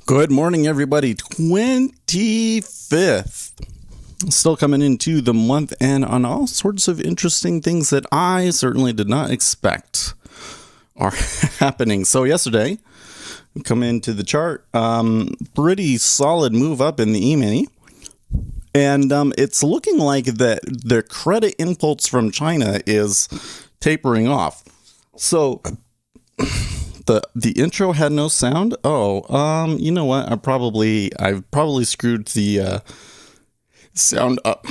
Good morning, everybody. 25th. Still coming into the month and on all sorts of interesting things that I certainly did not expect are happening. So yesterday, we come into the chart, pretty solid move up in the E-mini. And it's looking like that the credit impulse from China is tapering off. So the intro had no sound. You know what? I've probably screwed the sound up.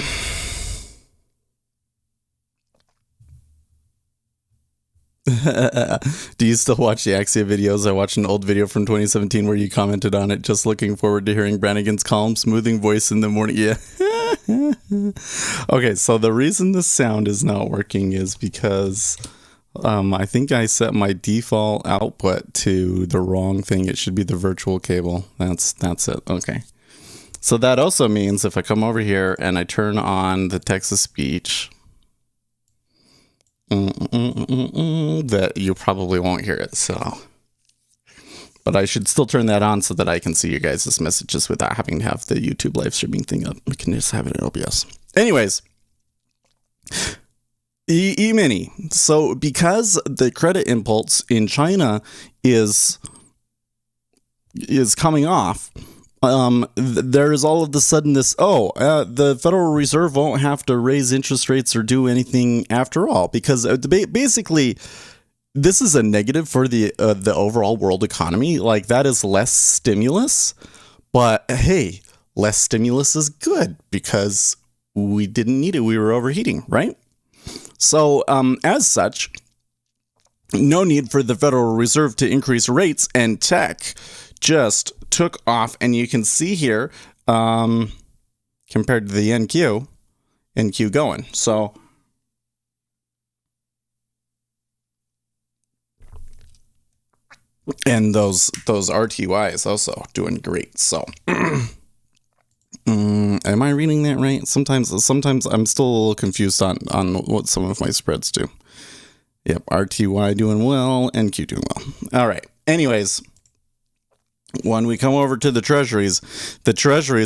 Do you still watch the Axia videos? I watched an old video from 2017 where you commented on it. Just looking forward to hearing Brannigan's calm, smoothing voice in the morning. Yeah. Okay, so the reason the sound is not working is because I think I set my default output to the wrong thing. It should be the virtual cable. That's it. Okay. So that also means if I come over here and I turn on the text-to-speech, that you probably won't hear it. So, but I should still turn that on so that I can see you guys' messages without having to have the YouTube live streaming thing up. We can just have it in OBS. Anyways. E-mini. So because the credit impulse in China is coming off, there is all of a sudden this, the Federal Reserve won't have to raise interest rates or do anything after all, because basically this is a negative for the overall world economy. Like, that is less stimulus, but hey, less stimulus is good because we didn't need it. We were overheating, right? So, as such, no need for the Federal Reserve to increase rates, and tech just took off. And you can see here, compared to the NQ going. So, and those RTYs also doing great. So, am I reading that right? Sometimes I'm still a little confused on what some of my spreads do. Yep, RTY doing well, NQ doing well. All right. Anyways, when we come over to the treasuries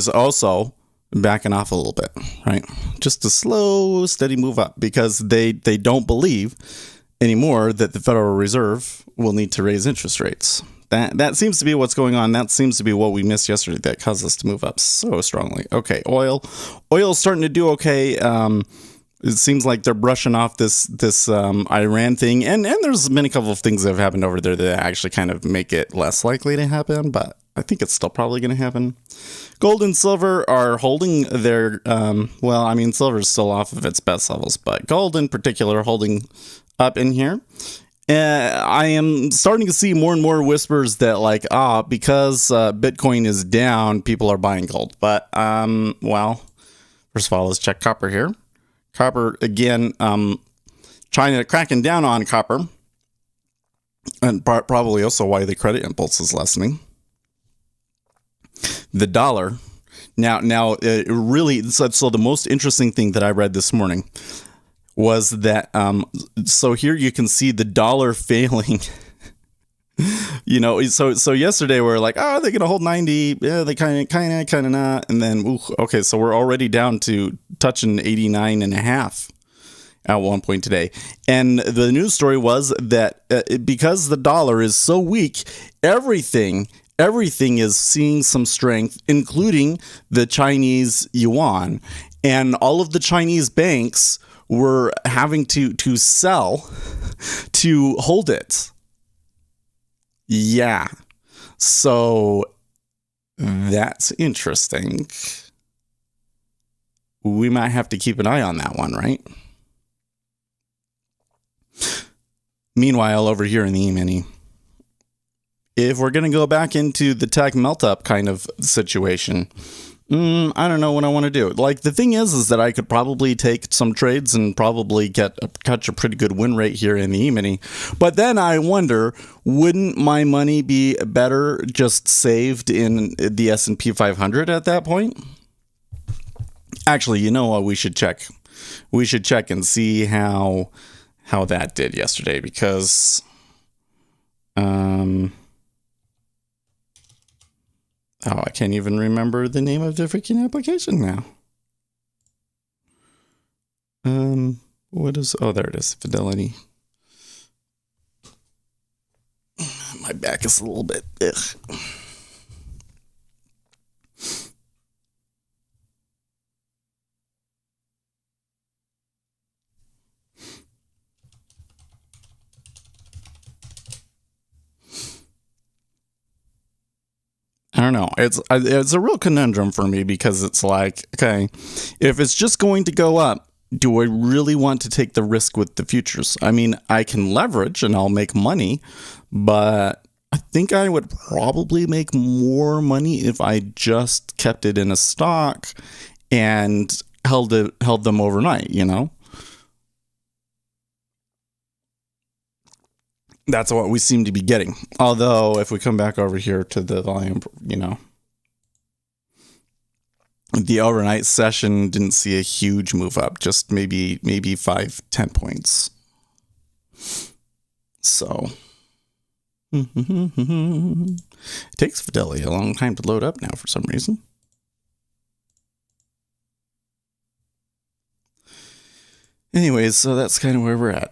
also backing off a little bit, right? Just a slow, steady move up because they don't believe anymore that the Federal Reserve will need to raise interest rates. That seems to be what's going on. That seems to be what we missed yesterday that caused us to move up so strongly. Okay, oil's starting to do okay. It seems like they're brushing off this Iran thing, and there's been a couple of things that have happened over there that actually kind of make it less likely to happen, but I think it's still probably going to happen. Gold and silver are holding their, silver's still off of its best levels, but gold in particular holding up in here. I am starting to see more and more whispers that because Bitcoin is down, people are buying gold. But, first of all, let's check copper here. Copper, again, China cracking down on copper. And probably also why the credit impulse is lessening. The dollar. Now, really, so the most interesting thing that I read this morning was that, so here you can see the dollar failing. So yesterday we were like, they're going to hold 90. Yeah, they kind of not. And then, okay, so we're already down to touching 89.5 at one point today. And the news story was that because the dollar is so weak, everything is seeing some strength, including the Chinese yuan. And all of the Chinese banks were having to sell to hold it. Yeah. So that's interesting. We might have to keep an eye on that one, right? Meanwhile, over here in the E-mini, if we're going to go back into the tech melt-up kind of situation, I don't know what I want to do. Like, the thing is that I could probably take some trades and probably catch a pretty good win rate here in the E-mini. But then I wonder, wouldn't my money be better just saved in the S&P 500 at that point? Actually, you know what? We should check. We should check and see how that did yesterday, because Oh, I can't even remember the name of the freaking application now. What is, oh, there it is, Fidelity. My back is a little bit, ugh. I don't know. It's a real conundrum for me because it's like, okay, if it's just going to go up, do I really want to take the risk with the futures? I mean, I can leverage and I'll make money, but I think I would probably make more money if I just kept it in a stock and held them overnight, you know? That's what we seem to be getting. Although, if we come back over here to the volume, you know, the overnight session didn't see a huge move up, just maybe 5-10 points. So, it takes Fidelity a long time to load up now for some reason. Anyways, so that's kind of where we're at.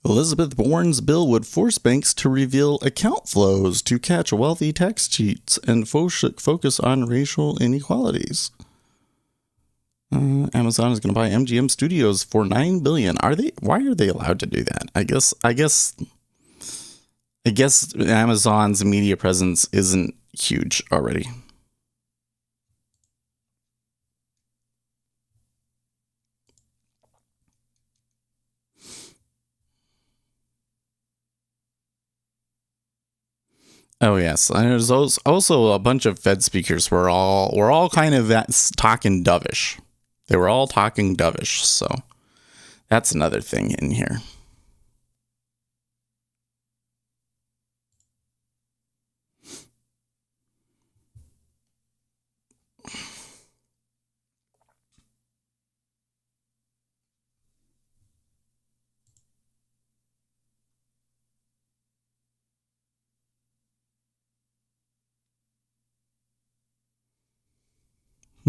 Elizabeth Warren's bill would force banks to reveal account flows to catch wealthy tax cheats and focus on racial inequalities. Amazon is going to buy MGM Studios for $9 billion. Why are they allowed to do that? I guess Amazon's media presence isn't huge already. Oh yes, and there's also a bunch of Fed speakers were all kind of talking dovish. They were all talking dovish, so that's another thing in here. Oh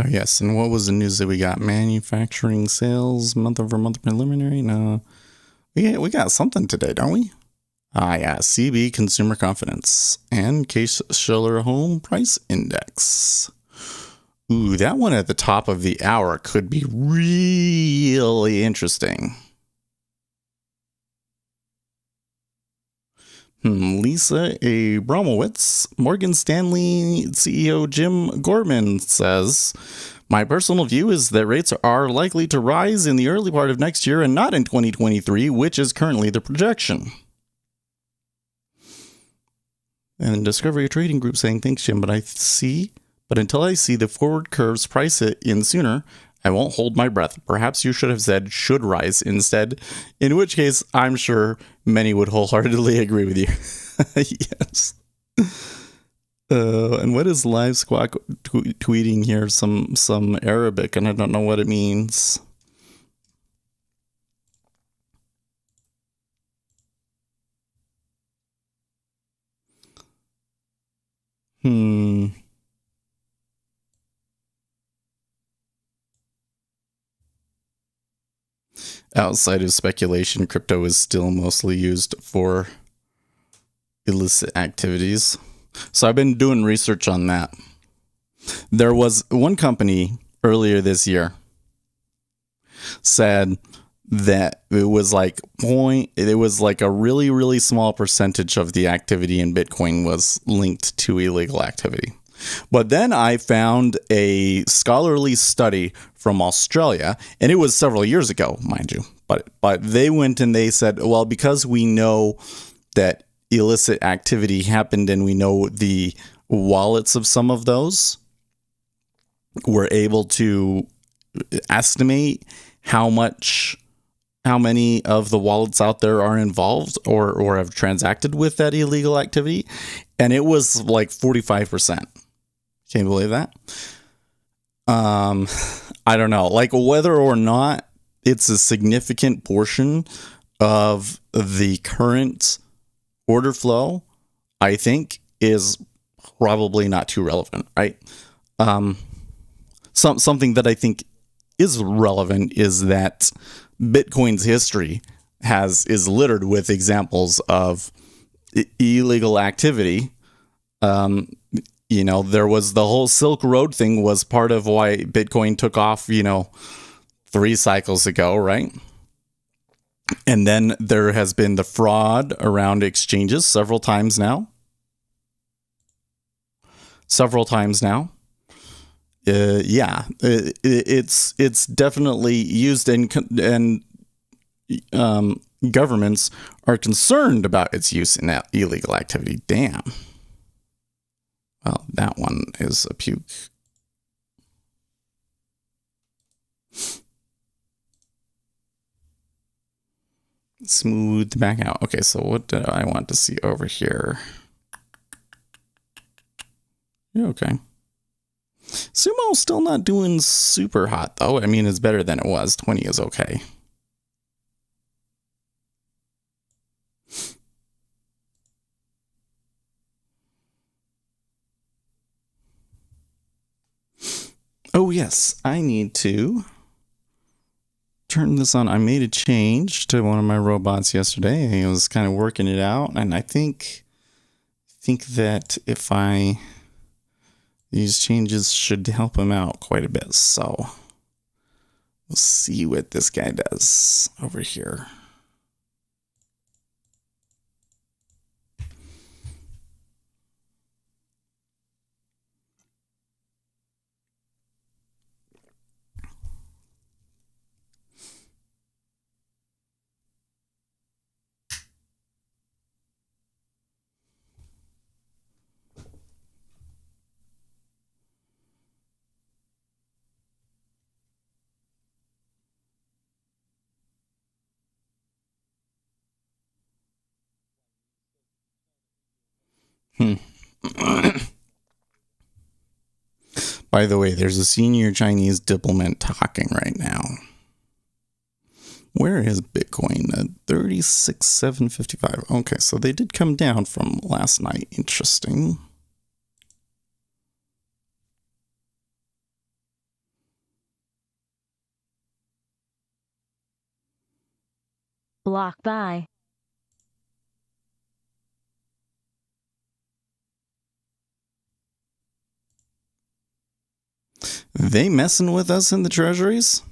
yes, and what was the news that we got? Manufacturing sales month-over-month preliminary. No, we got something today, don't we? Yeah, CB consumer confidence and Case-Shiller home price index. Ooh, that one at the top of the hour could be really interesting. Lisa Abramowitz, Morgan Stanley CEO Jim Gorman says, my personal view is that rates are likely to rise in the early part of next year and not in 2023, which is currently the projection. And Discovery Trading Group saying, thanks, Jim, but until I see the forward curves price it in sooner, I won't hold my breath. Perhaps you should have said should rise instead, in which case I'm sure many would wholeheartedly agree with you. Yes. And what is Live Squawk tweeting here? Some Arabic, and I don't know what it means. Outside of speculation, crypto is still mostly used for illicit activities. So I've been doing research on that. There was one company earlier this year said that it was like a really, really small percentage of the activity in Bitcoin was linked to illegal activity. But then I found a scholarly study from Australia, and it was several years ago, mind you. But they went and they said, well, because we know that illicit activity happened and we know the wallets of some of those, we're able to estimate how many of the wallets out there are involved or have transacted with that illegal activity. And it was like 45%. Can you believe that? I don't know, like whether or not it's a significant portion of the current order flow, I think is probably not too relevant, right? Um, something that I think is relevant is that Bitcoin's history is littered with examples of illegal activity. Um, there was the whole Silk Road thing was part of why Bitcoin took off, 3 cycles ago, right? And then there has been the fraud around exchanges several times now. It's definitely used, and governments are concerned about its use in that illegal activity. Damn. Well, that one is a puke. Smooth back out. Okay, so what do I want to see over here? Yeah, okay. Sumo's still not doing super hot, though. I mean, it's better than it was. 20 is okay. Oh, yes. I need to turn this on. I made a change to one of my robots yesterday. I was kind of working it out, and I think that if these changes should help him out quite a bit. So we'll see what this guy does over here. By the way, there's a senior Chinese diplomat talking right now. Where is Bitcoin? At 36,755. Okay, so they did come down from last night. Interesting. Block by. They messing with us in the treasuries?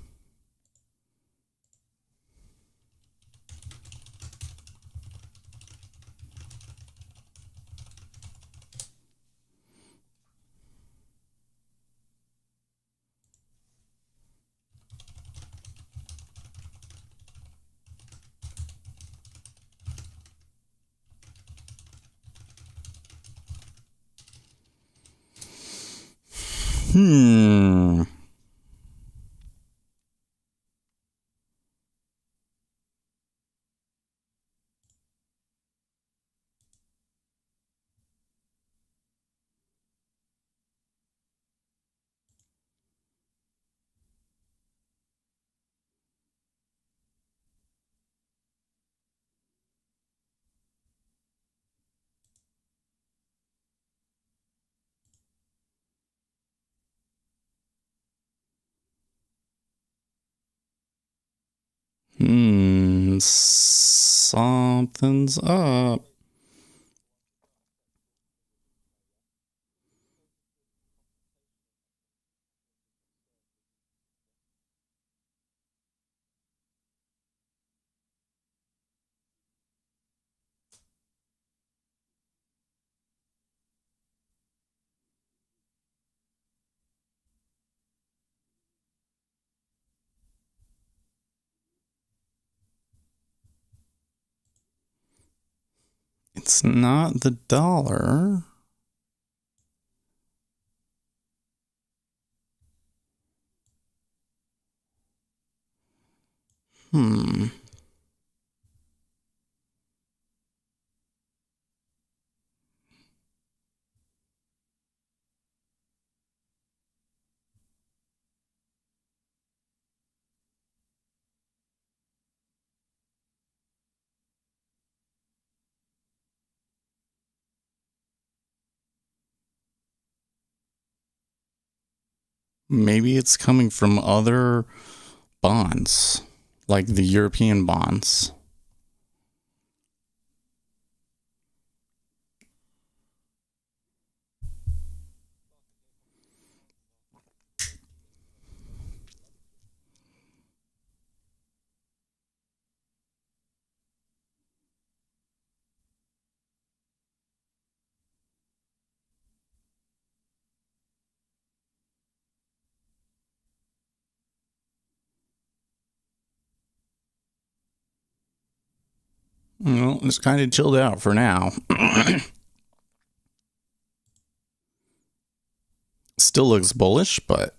Something's up. It's not the dollar. maybe it's coming from other bonds, like the European bonds. Well, it's kind of chilled out for now. Still looks bullish, but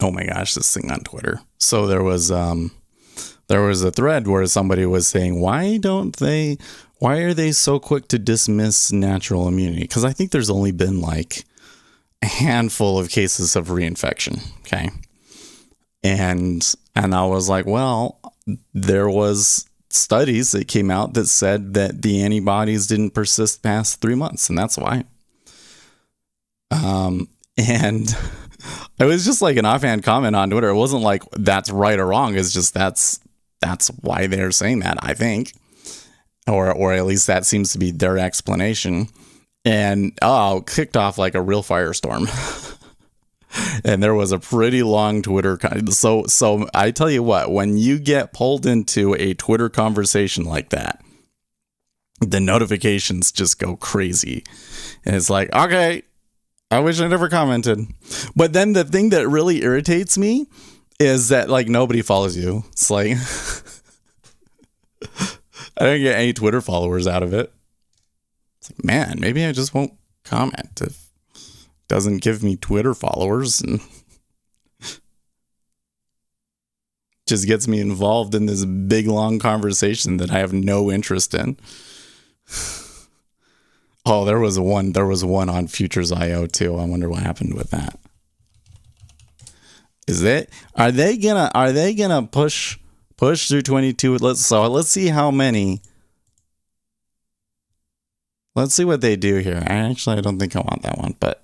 oh my gosh, this thing on Twitter. So there was a thread where somebody was saying, why are they so quick to dismiss natural immunity? Because I think there's only been like a handful of cases of reinfection. Okay. And I was like, well, there was studies that came out that said that the antibodies didn't persist past 3 months, and that's why. And it was just like an offhand comment on Twitter. It wasn't like that's right or wrong. It's just that's why they're saying that, I think, or at least that seems to be their explanation. And kicked off like a real firestorm. And there was a pretty long Twitter. So I tell you what, when you get pulled into a Twitter conversation like that, the notifications just go crazy. And it's like, okay, I wish I never commented. But then the thing that really irritates me is that like nobody follows you. It's like I don't get any Twitter followers out of it. It's like, man, maybe I just won't comment if it doesn't give me Twitter followers, and just gets me involved in this big long conversation that I have no interest in. Oh, there was one on Futures.io too. I wonder what happened with that. Are they gonna push through 22? Let's see how many. Let's see what they do here. I don't think I want that one, but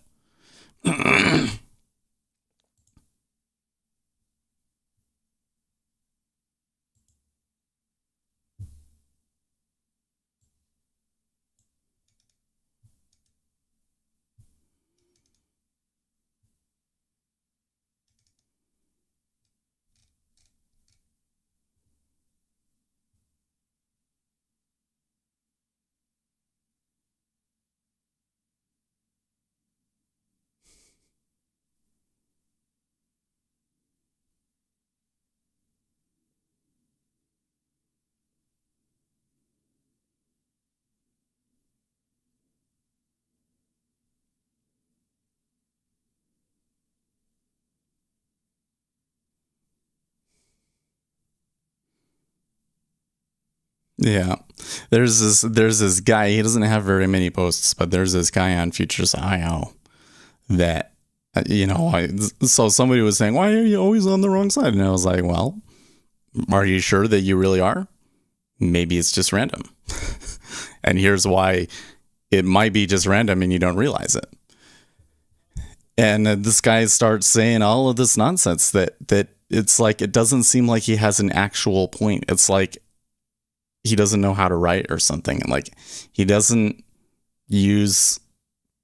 yeah. There's this guy. He doesn't have very many posts, but there's this guy on Futures.io that so somebody was saying, why are you always on the wrong side? And I was like, well, are you sure that you really are? Maybe it's just random. And here's why it might be just random and you don't realize it. And this guy starts saying all of this nonsense that it's like, it doesn't seem like he has an actual point. It's like he doesn't know how to write or something. And like he doesn't use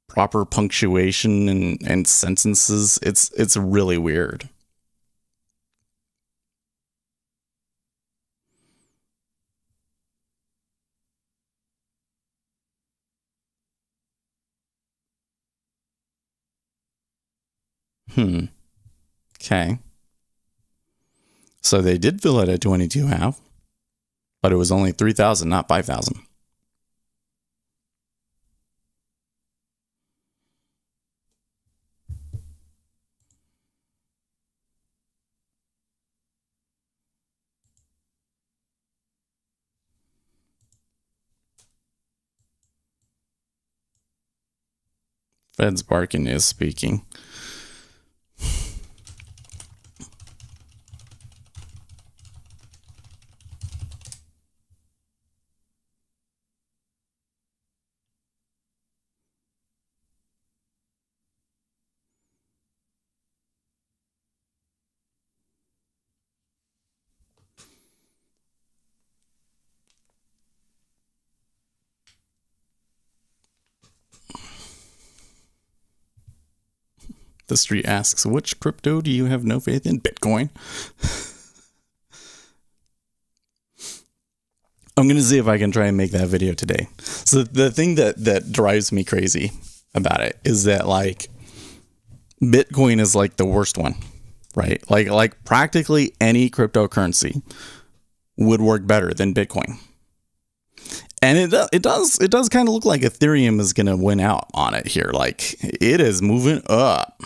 proper punctuation and sentences. It's really weird. Okay. So they did fill it at 22.5, but it was only 3,000, not 5,000. Fed's barking is speaking. The street asks, which crypto do you have no faith in? Bitcoin. I'm going to see if I can try and make that video today. So the thing that drives me crazy about it is that, like, Bitcoin is like the worst one, right? Like practically any cryptocurrency would work better than Bitcoin. And it does kind of look like Ethereum is going to win out on it here. Like, it is moving up.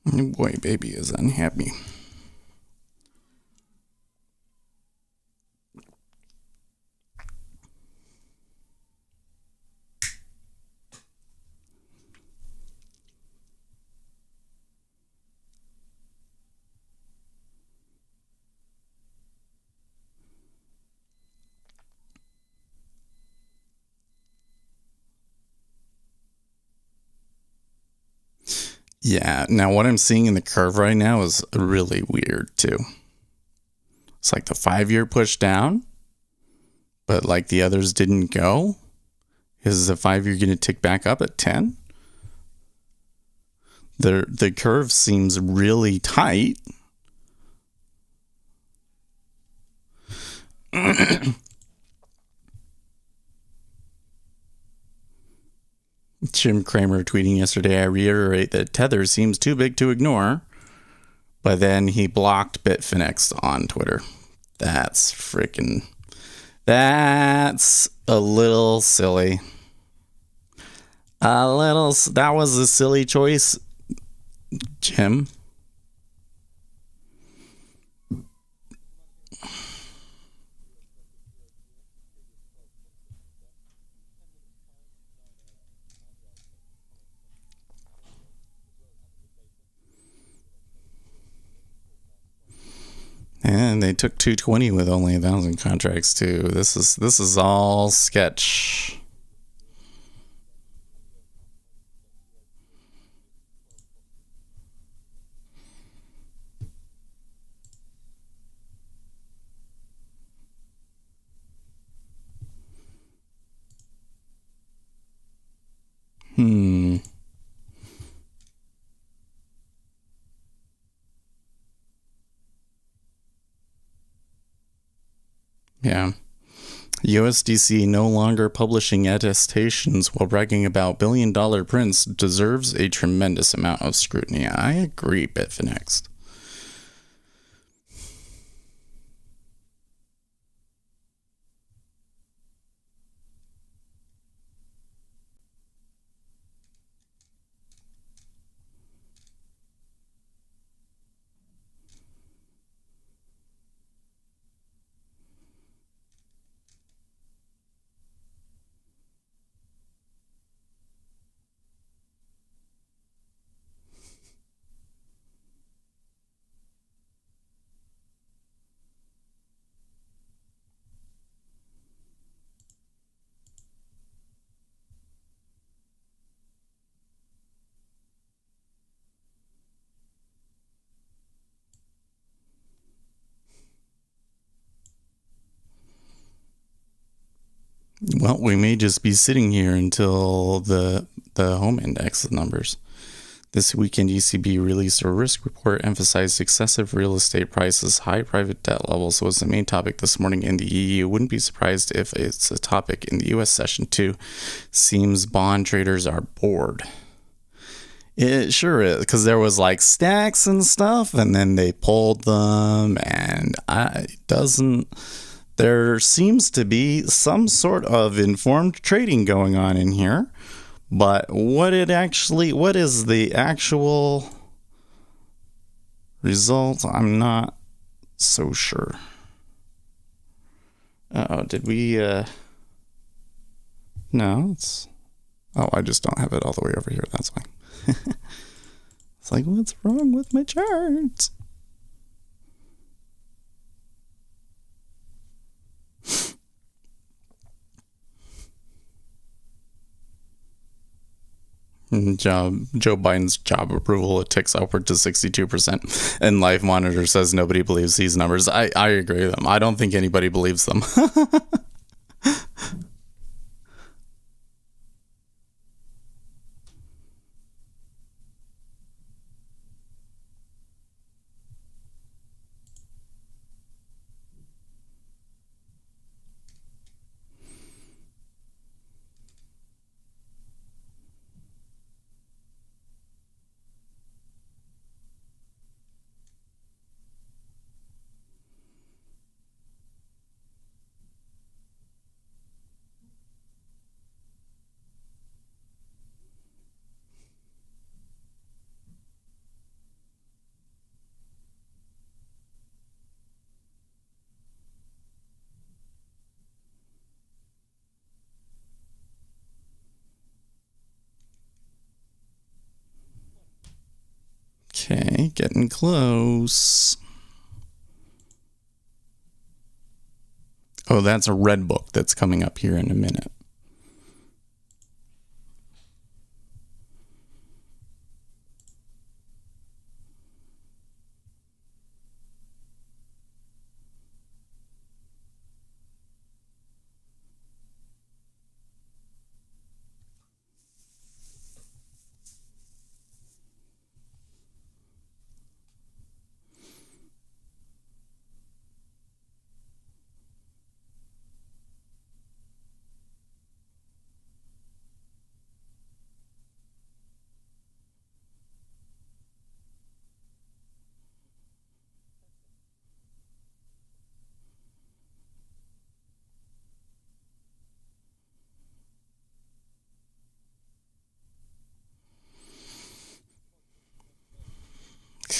Boy, baby is unhappy. Yeah, now what I'm seeing in the curve right now is really weird too. It's like the 5-year pushed down, but like the others didn't go. Is the 5-year going to tick back up at 10? The curve seems really tight. Jim Cramer tweeting yesterday, I reiterate that Tether seems too big to ignore, but then he blocked Bitfinex on Twitter. That's a little silly. That was a silly choice, Jim. And they took 220 with only 1,000 contracts too. This is all sketch. Yeah. USDC no longer publishing attestations while bragging about billion-dollar prints deserves a tremendous amount of scrutiny. I agree, Bitfinex. Well, we may just be sitting here until the home index numbers. This weekend, ECB released a risk report emphasized excessive real estate prices, high private debt levels was the main topic this morning in the EU. Wouldn't be surprised if it's a topic in the US session too. Seems bond traders are bored. It sure is, because there was like stacks and stuff, and then they pulled them, and there seems to be some sort of informed trading going on in here. But what is the actual result? I'm not so sure. Did we, no, I just don't have it all the way over here. That's why. It's like, what's wrong with my charts? Joe Biden's job approval, it ticks upward to 62%, and Life Monitor says nobody believes these numbers. I agree with them. I don't think anybody believes them. Okay, getting close. Oh, that's a red book that's coming up here in a minute.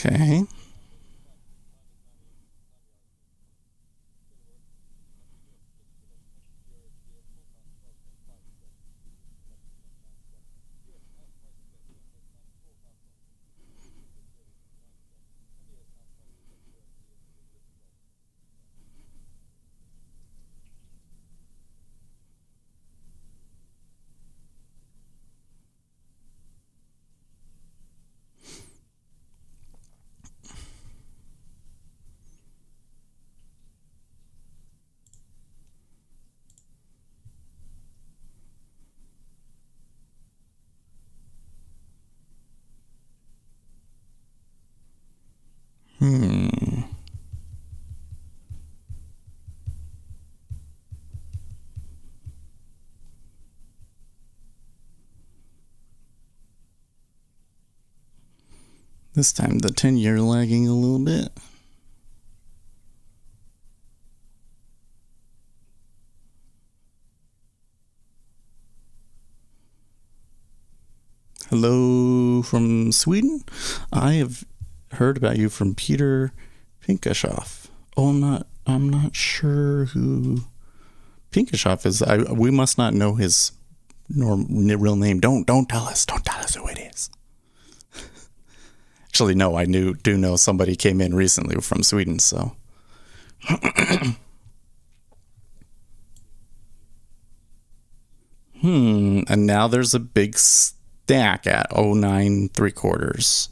Okay. This time the 10-year lagging a little bit. Hello from Sweden. I have heard about you from Peter Pinkashoff. Oh, I'm not sure who Pinkashoff is. We must not know his real name. Don't tell us. Don't tell us who it is. Actually, no, I do know somebody came in recently from Sweden, so. And now there's a big stack at 09 3/4.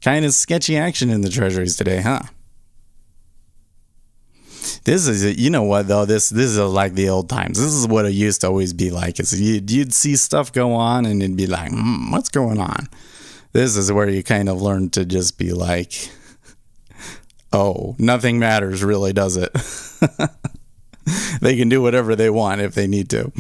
Kind of sketchy action in the treasuries today, huh? This is, you know what though, this is like the old times. This is what it used to always be like. Is you'd see stuff go on and it'd be like, what's going on? This is where you kind of learn to just be like, oh, nothing matters really, does it? They can do whatever they want if they need to.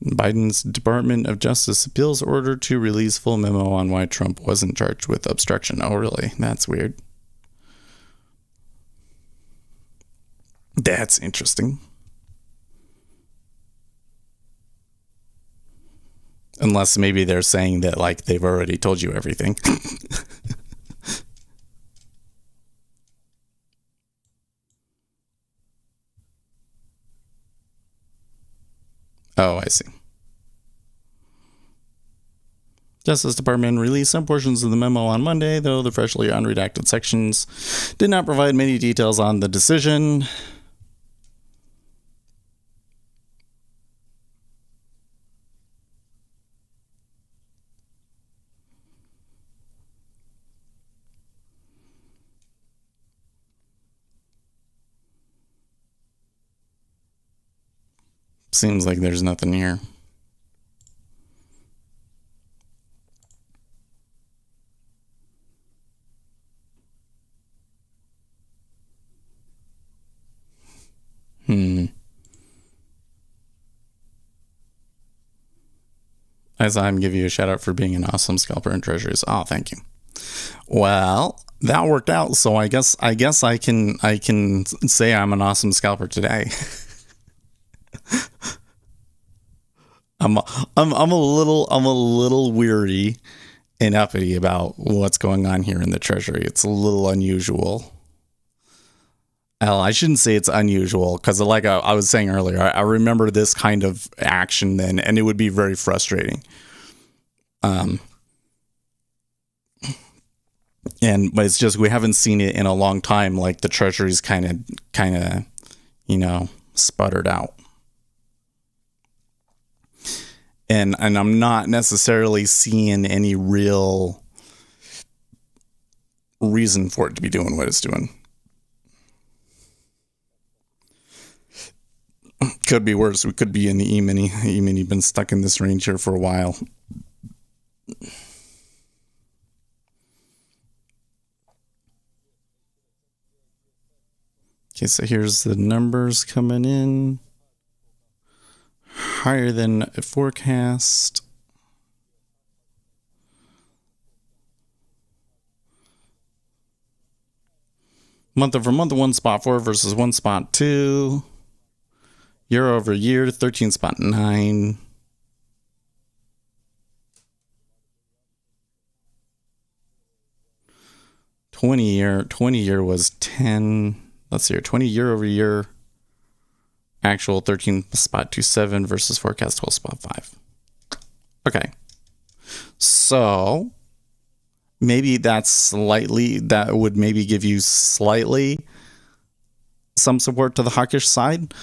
Biden's Department of Justice appeals order to release full memo on why Trump wasn't charged with obstruction. Oh, really? That's weird. That's interesting. Unless maybe they're saying that, like, they've already told you everything. Oh, I see. Justice Department released some portions of the memo on Monday, though the freshly unredacted sections did not provide many details on the decision. Seems like there's nothing here. As I'm giving you a shout out for being an awesome scalper in treasuries. Oh, thank you. Well, that worked out. So I guess I can say I'm an awesome scalper today. I'm a little weary and uppity about what's going on here in the treasury. It's a little unusual. Well, I shouldn't say it's unusual because, like I was saying earlier, I remember this kind of action then, and it would be very frustrating. But it's just we haven't seen it in a long time. Like the treasury's kind of, sputtered out, and I'm not necessarily seeing any real reason for it to be doing what it's doing. Could be worse. We could be in the E-mini. E-mini been stuck in this range here for a while. Okay, so here's the numbers coming in. Higher than forecast. Month over month, 1.4 versus 1.2. Year over year, 13.9. Twenty year was 10. Let's see here. 20 year over year. Actual 13.27 versus forecast 12.5. Okay. So maybe that would maybe give you slightly some support to the hawkish side,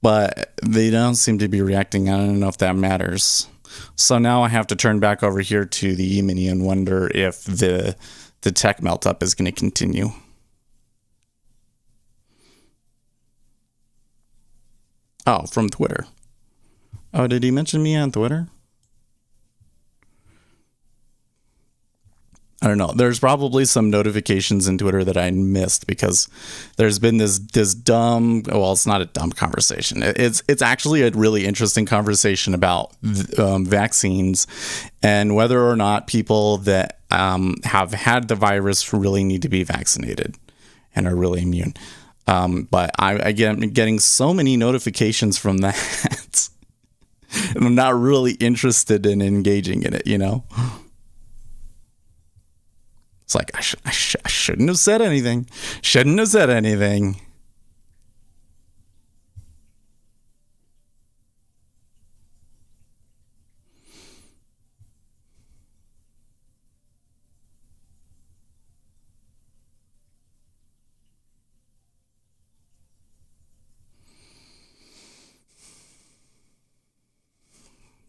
but they don't seem to be reacting. I don't know if that matters. So now I have to turn back over here to the E-mini and wonder if the tech melt up is going to continue. Oh, from Twitter. Oh, did he mention me on Twitter? I don't know. There's probably some notifications in Twitter that I missed because there's been this dumb. Well, it's not a dumb conversation. It's actually a really interesting conversation about vaccines and whether or not people that have had the virus really need to be vaccinated and are really immune. But I'm getting so many notifications from that, and I'm not really interested in engaging in it. It's like, I shouldn't have said anything. Shouldn't have said anything.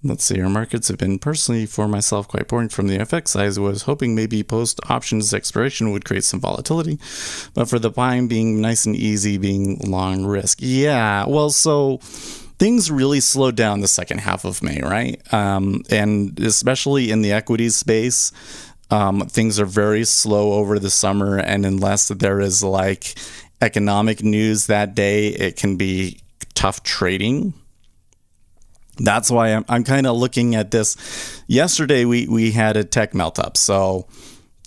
Let's see, our markets have been personally for myself quite boring from the FX side. I was hoping maybe post options expiration would create some volatility, but for the buying being nice and easy, being long risk. Yeah, well, so things really slowed down the second half of May, right? And especially in the equities space, things are very slow over the summer, and unless there is like economic news that day, it can be tough trading. That's why I'm kind of looking at this. Yesterday, we had a tech melt up. So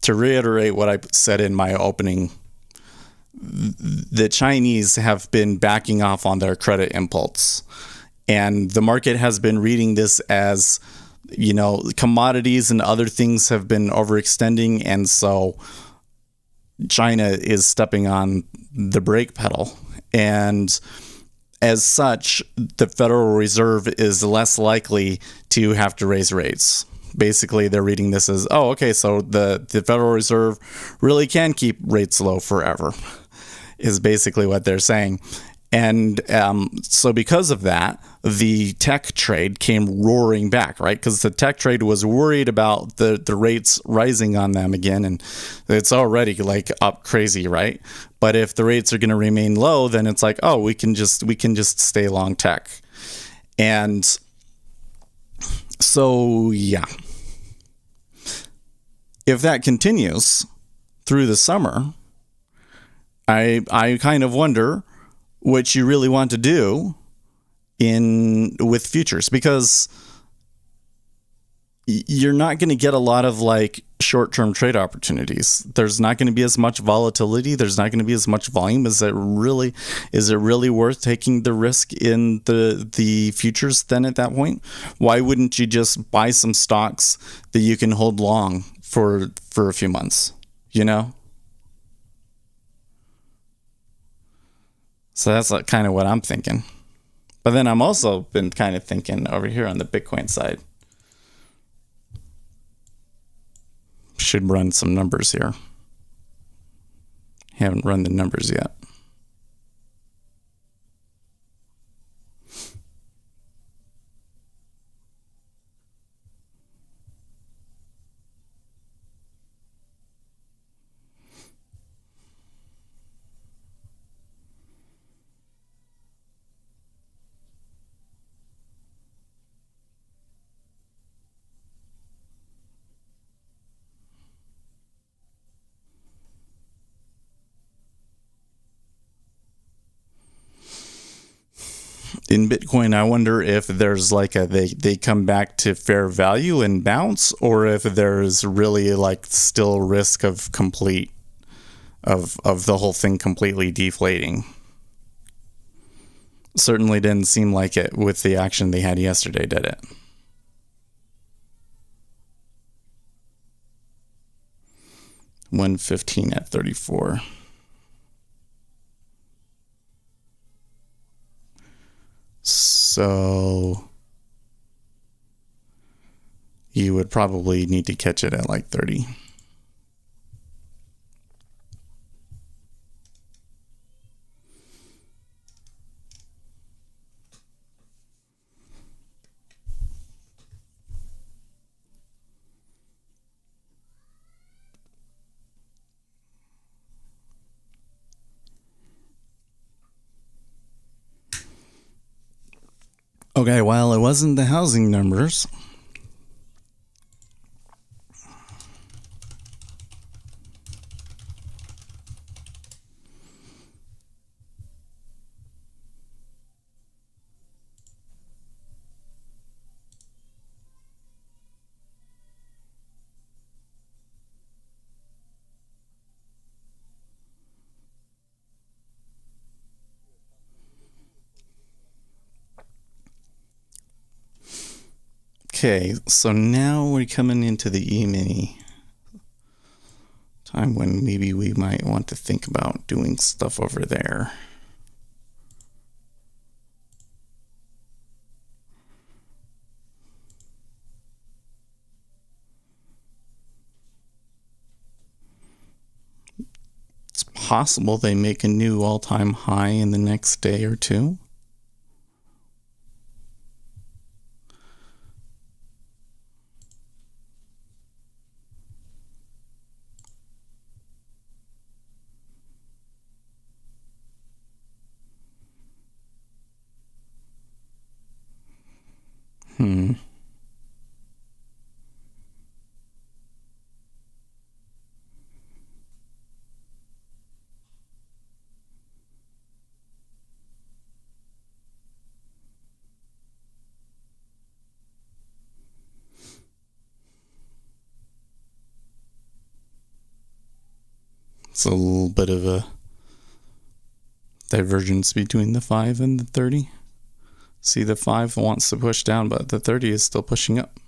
to reiterate what I said in my opening, the Chinese have been backing off on their credit impulse. And the market has been reading this as, commodities and other things have been overextending. And so China is stepping on the brake pedal. And as such, the Federal Reserve is less likely to have to raise rates. Basically, they're reading this as, oh, okay, so the Federal Reserve really can keep rates low forever, is basically what they're saying. And so because of that, the tech trade came roaring back, right? Because the tech trade was worried about the rates rising on them again, and it's already like up crazy, right? But if the rates are going to remain low, then it's like, oh, we can just stay long tech. And so, yeah. If that continues through the summer, I kind of wonder what you really want to do with futures, because you're not going to get a lot of like short-term trade opportunities. There's not going to be as much volatility. There's not going to be as much volume. Is it really worth taking the risk in the futures then at that point? Why wouldn't you just buy some stocks that you can hold long for a few months, So that's like kind of what I'm thinking. But then I'm also been kind of thinking over here on the Bitcoin side. Should run some numbers here. Haven't run the numbers yet. In Bitcoin, I wonder if there's like they come back to fair value and bounce, or if there's really like still risk of the whole thing completely deflating. Certainly didn't seem like it with the action they had yesterday, did it? $115 at 34. So you would probably need to catch it at like 30. Okay, well, it wasn't the housing numbers. Okay, so now we're coming into the E-mini time when maybe we might want to think about doing stuff over there. It's possible they make a new all-time high in the next day or two. It's a little bit of a divergence between the 5 and the 30. See, the 5 wants to push down, but the 30 is still pushing up.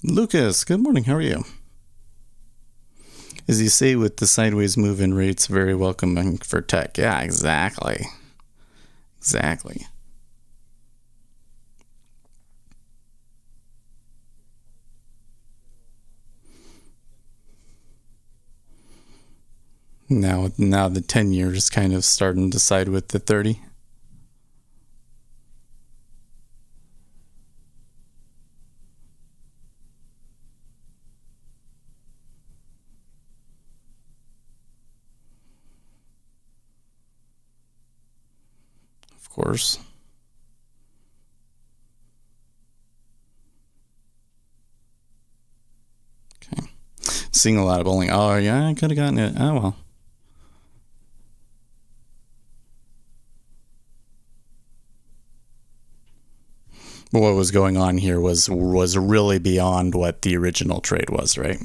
Lucas, good morning. How are you? As you say, with the sideways move in rates, very welcoming for tech. Yeah, exactly. Exactly. Now the 10 year is kind of starting to side with the 30. Of course. Okay. Seeing a lot of bowling. Oh, yeah, I could have gotten it. Oh, well. But what was going on here was really beyond what the original trade was, right?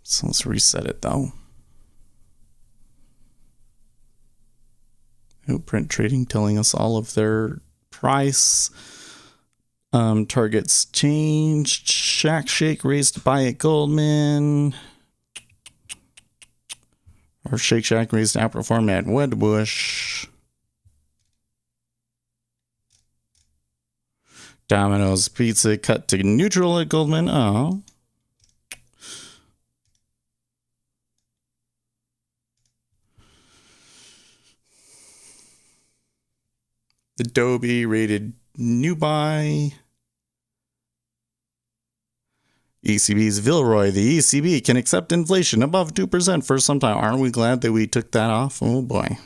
So let's reset it, though. Print Trading telling us all of their price targets changed. Shack Shake raised to buy at Goldman. Or Shake Shack raised to outperform at Wedbush. Domino's Pizza cut to neutral at Goldman. Oh. Adobe rated new buy. ECB's Villeroy. The ECB can accept inflation above 2% for some time. Aren't we glad that we took that off? Oh boy.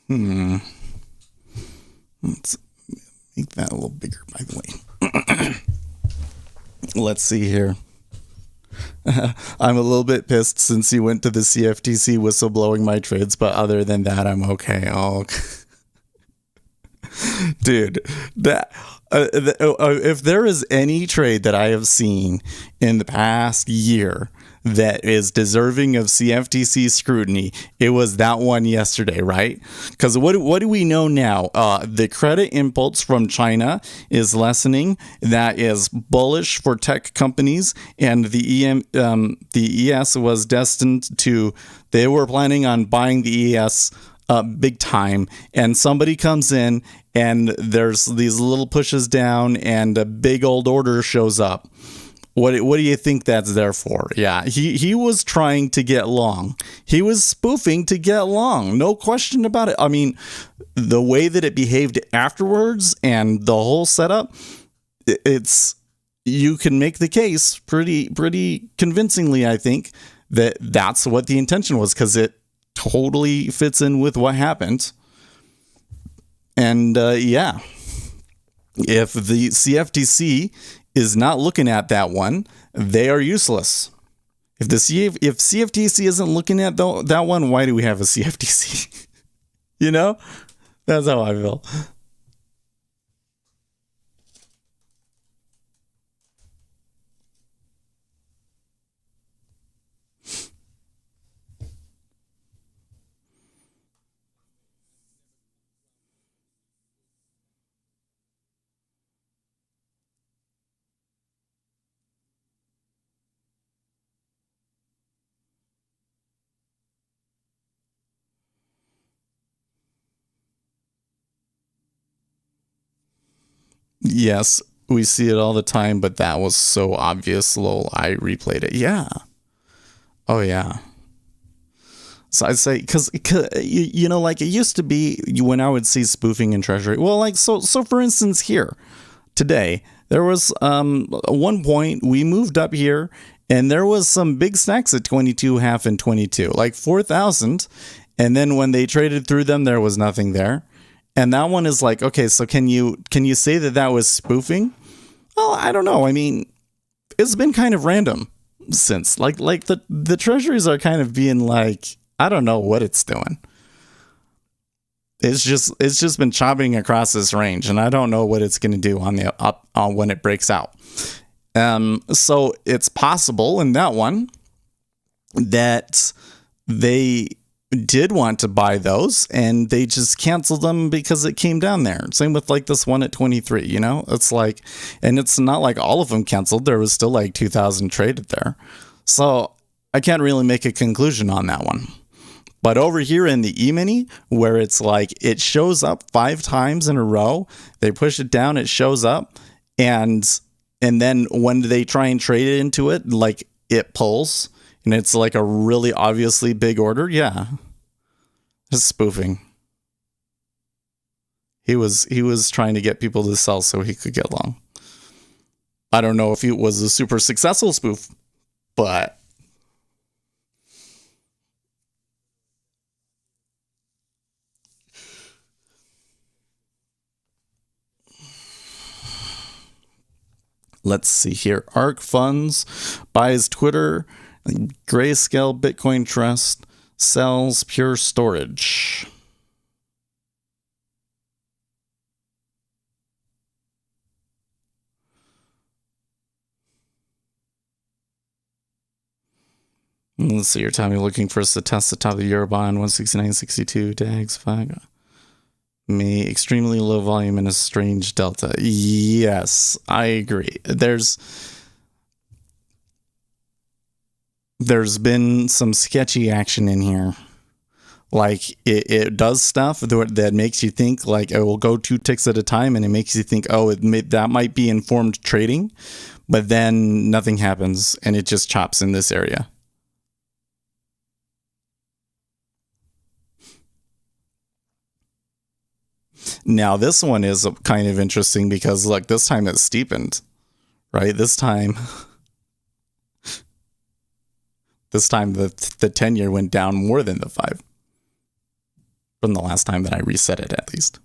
Let's make that a little bigger, by the way. Let's see here. I'm a little bit pissed since you went to the CFTC whistleblowing my trades, but other than that, I'm okay. Oh, dude, that if there is any trade that I have seen in the past year that is deserving of CFTC scrutiny, it was that one yesterday, right? Because what do we know now? The credit impulse from China is lessening. That is bullish for tech companies, and the ES was destined to. They were planning on buying the ES big time, and somebody comes in, and there's these little pushes down, and a big old order shows up. What do you think that's there for? Yeah, he was trying to get long. He was spoofing to get long. No question about it. I mean, the way that it behaved afterwards and the whole setup, it's you can make the case pretty convincingly, I think, that that's what the intention was, because it totally fits in with what happened. And yeah, if the CFTC is not looking at that one, they are useless. If CFTC isn't looking at that one, why do we have a CFTC? You know, that's how I feel. Yes, we see it all the time, but that was so obvious. Lol, I replayed it. Yeah. Oh yeah. So I'd say because you know, like it used to be when I would see spoofing in Treasury. Well, like so for instance here today there was one point we moved up here and there was some big stacks at 22.5 and 22, like 4,000, and then when they traded through them, there was nothing there. And that one is like, okay, so can you say that was spoofing? Well, I don't know. I mean, it's been kind of random since, like the treasuries are kind of being like, I don't know what it's doing. It's just been chopping across this range, and I don't know what it's going to do on the up when it breaks out. So it's possible in that one that they did want to buy those and they just canceled them because it came down there. Same with like this one at 23, you know, it's like, and it's not like all of them canceled. There was still like 2,000 traded there. So I can't really make a conclusion on that one. But over here in the E-mini, where it's like it shows up 5 times in a row, they push it down, it shows up, and then when they try and trade it into it, like it pulls, and it's like a really obviously big order. Yeah, it's spoofing. He was trying to get people to sell so he could get long. I don't know if it was a super successful spoof, but let's see here. ARK Funds buys Twitter, Grayscale Bitcoin Trust sells Pure Storage. Let's see, your time you're looking for us to test the top of the Eurobond 169.62 DAGs 5. May extremely low volume and a strange delta. Yes, I agree. There's been some sketchy action in here. Like it does stuff that makes you think like it will go 2 ticks at a time, and it makes you think, oh, that might be informed trading, but then nothing happens and it just chops in this area. Now this one is kind of interesting because look, this time it steepened, right? This time the 10-year went down more than the 5. from the last time that I reset it, at least.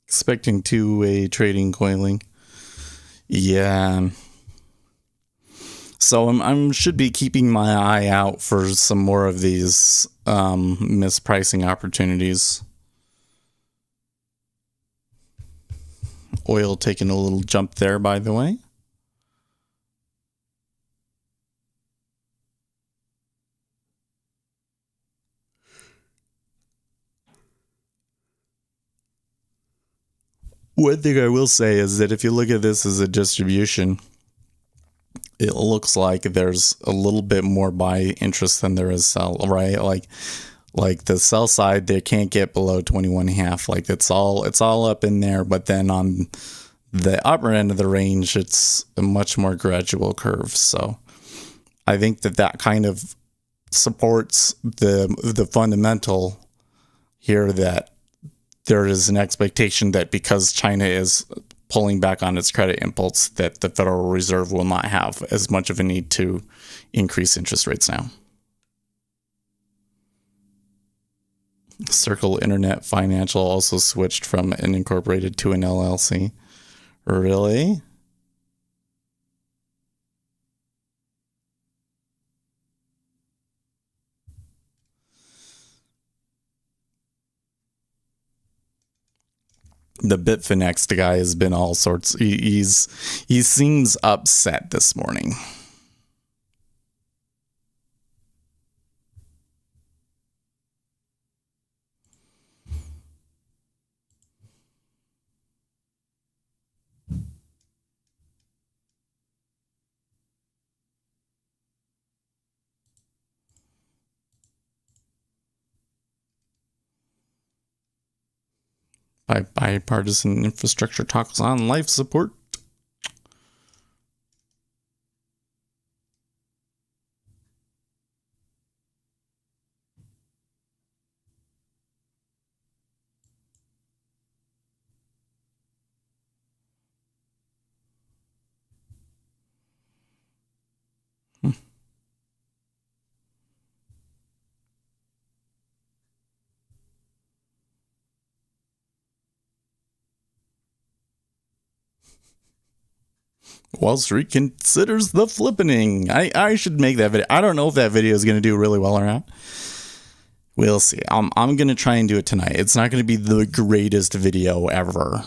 Expecting two-way trading coiling. Yeah. So I'm should be keeping my eye out for some more of these mispricing opportunities. Oil taking a little jump there, by the way. One thing I will say is that if you look at this as a distribution, it looks like there's a little bit more buy interest than there is sell, right? Like the sell side, they can't get below 21.5. Like it's all up in there, but then on the upper end of the range, it's a much more gradual curve. So I think that kind of supports the fundamental here that there is an expectation that because China is pulling back on its credit impulse, that the Federal Reserve will not have as much of a need to increase interest rates now. Circle Internet Financial also switched from an incorporated to an LLC. Really? The Bitfinex guy has been all sorts. He seems upset this morning. Bipartisan infrastructure talks on life support. Wall Street considers the flippening. I should make that video. I don't know if that video is going to do really well or not. We'll see. I'm going to try and do it tonight. It's not going to be the greatest video ever.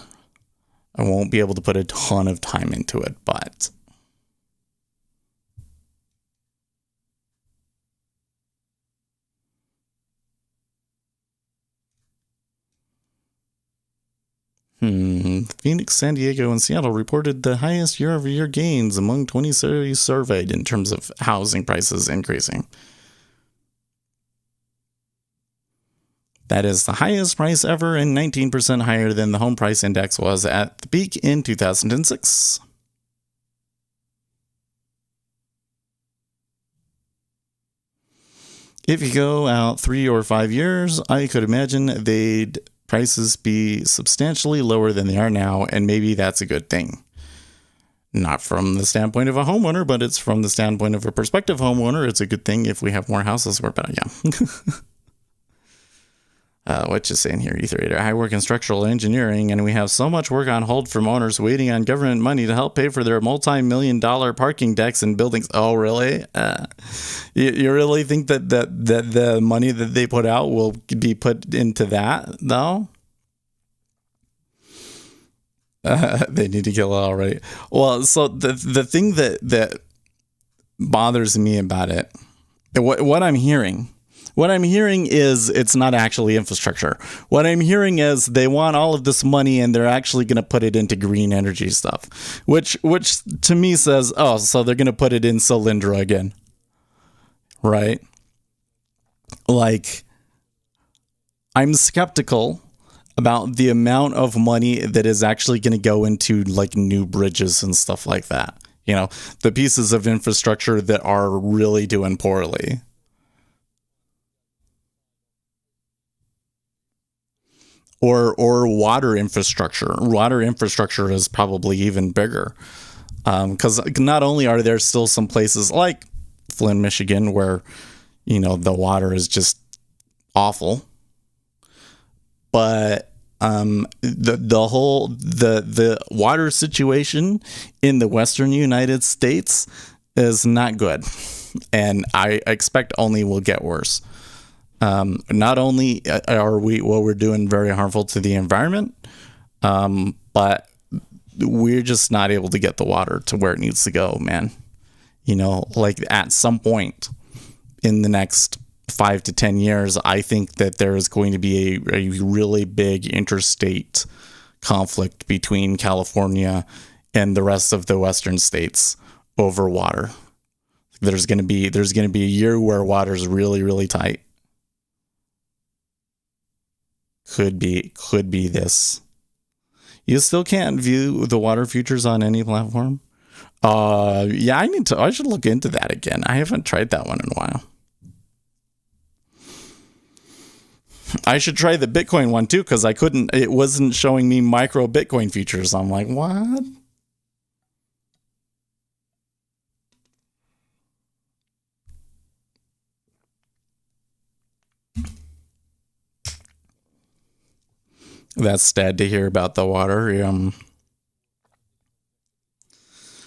I won't be able to put a ton of time into it, but Phoenix, San Diego, and Seattle reported the highest year-over-year gains among 20 cities surveyed in terms of housing prices increasing. That is the highest price ever and 19% higher than the home price index was at the peak in 2006. If you go out 3 or 5 years, I could imagine they'd prices be substantially lower than they are now, and maybe that's a good thing. Not from the standpoint of a homeowner, but it's from the standpoint of a prospective homeowner. It's a good thing if we have more houses. We're better, yeah. What you saying here, Etherator? I work in structural engineering, and we have so much work on hold from owners waiting on government money to help pay for their multi-million-dollar parking decks and buildings. Oh, really? You really think that the money that they put out will be put into that, though? They need to kill it already. Well, so the thing that bothers me about it, what I'm hearing What I'm hearing is it's not actually infrastructure. What I'm hearing is they want all of this money and they're actually going to put it into green energy stuff, which to me says, oh, so they're going to put it in Solyndra again, right? Like, I'm skeptical about the amount of money that is actually going to go into like new bridges and stuff like that. You know, the pieces of infrastructure that are really doing poorly. Or water infrastructure. Water infrastructure is probably even bigger. Because not only are there still some places like Flint, Michigan, where, you know, the water is just awful, but the water situation in the Western United States is not good, and I expect only will get worse. Not only are what we're doing very harmful to the environment, but we're just not able to get the water to where it needs to go, man. You know, like at some point in the next 5 to 10 years, I think that there is going to be a really big interstate conflict between California and the rest of the Western states over water. There's going to be a year where water is really, really tight. Could be this. You still can't view the water futures on any platform. Yeah, I should look into that again. I haven't tried that one in a while. I should try the Bitcoin one too, because it wasn't showing me micro Bitcoin futures. I'm like, what? That's sad to hear about the water.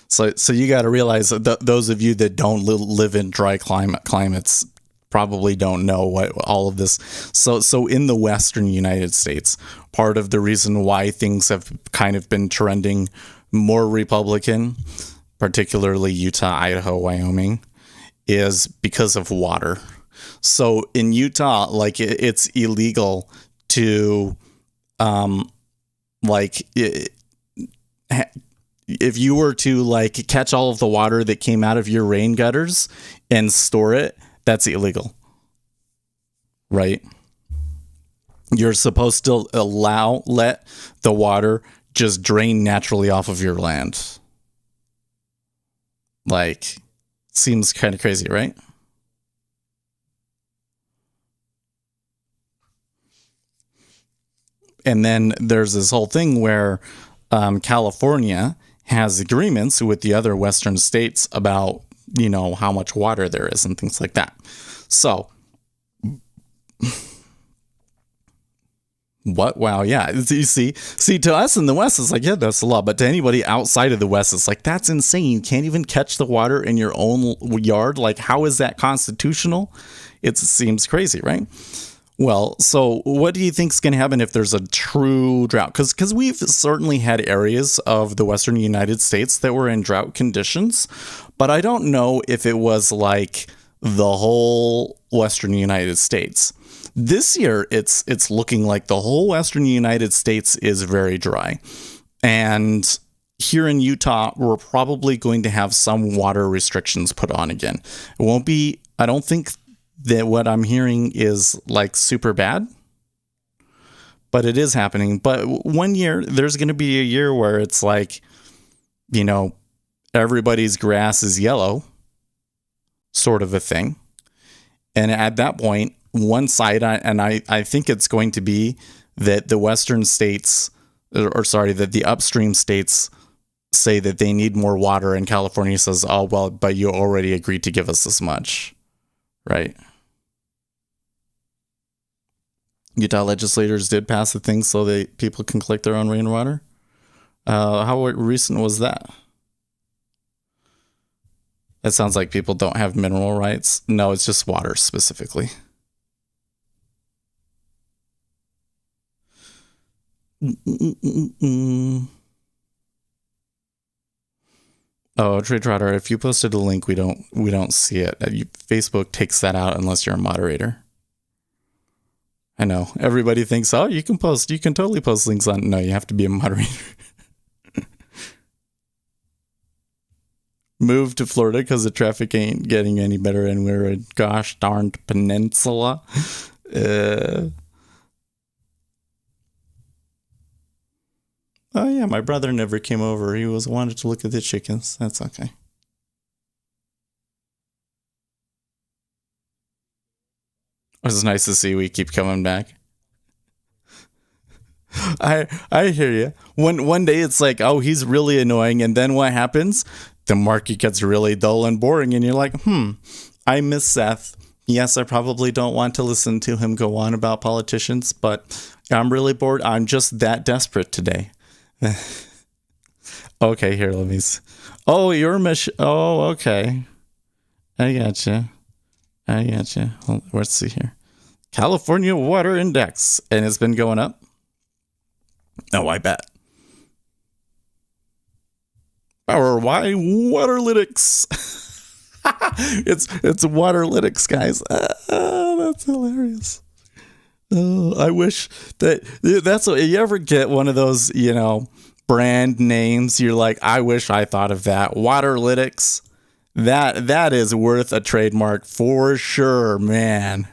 So you got to realize that those of you that don't live in dry climates probably don't know what all of this. So in the Western United States, part of the reason why things have kind of been trending more Republican, particularly Utah, Idaho, Wyoming, is because of water. So in Utah, like it's illegal to, if you were to like catch all of the water that came out of your rain gutters and store it, that's illegal, right? You're supposed to let the water just drain naturally off of your land. Like, seems kind of crazy, right? And then there's this whole thing where California has agreements with the other Western states about, you know, how much water there is and things like that. So, what? Wow, yeah. You see, to us in the West, it's like, yeah, that's a lot. But to anybody outside of the West, it's like, that's insane. You can't even catch the water in your own yard. Like, how is that constitutional? It seems crazy, right? Well, so what do you think is going to happen if there's a true drought? Because we've certainly had areas of the Western United States that were in drought conditions, but I don't know if it was like the whole Western United States. This year, it's looking like the whole Western United States is very dry. And here in Utah, we're probably going to have some water restrictions put on again. It won't be, I don't think that what I'm hearing is like super bad, but it is happening. But one year, there's going to be a year where it's like, you know, everybody's grass is yellow, sort of a thing. And at that point, one side, and I think it's going to be that the Western states, that the upstream states say that they need more water, and California says, oh, well, but you already agreed to give us this much, right? Utah legislators did pass a thing so that people can collect their own rainwater. How recent was that? That sounds like people don't have mineral rights. No, it's just water specifically. Oh, Trade Trotter, if you posted a link, we don't see it. Facebook takes that out unless you're a moderator. I know. Everybody thinks, oh, you can totally post links on. No, you have to be a moderator. Move to Florida because the traffic ain't getting any better and we're a gosh darned peninsula. Oh yeah, my brother never came over. He wanted to look at the chickens. That's okay. It's nice to see we keep coming back. I hear you. One day it's like, oh, he's really annoying, and then what happens? The market gets really dull and boring, and you're like, I miss Seth. Yes, I probably don't want to listen to him go on about politicians, but I'm really bored. I'm just that desperate today. Okay, here, let me see. Oh, you're Oh, okay. I gotcha. Let's see here. California Water Index, and it's been going up. Oh, I bet. Or why Waterlytics? it's Waterlytics, guys. That's hilarious. Oh, I wish that's what you ever get one of those, brand names. You're like, I wish I thought of that. Waterlytics. That is worth a trademark for sure, man.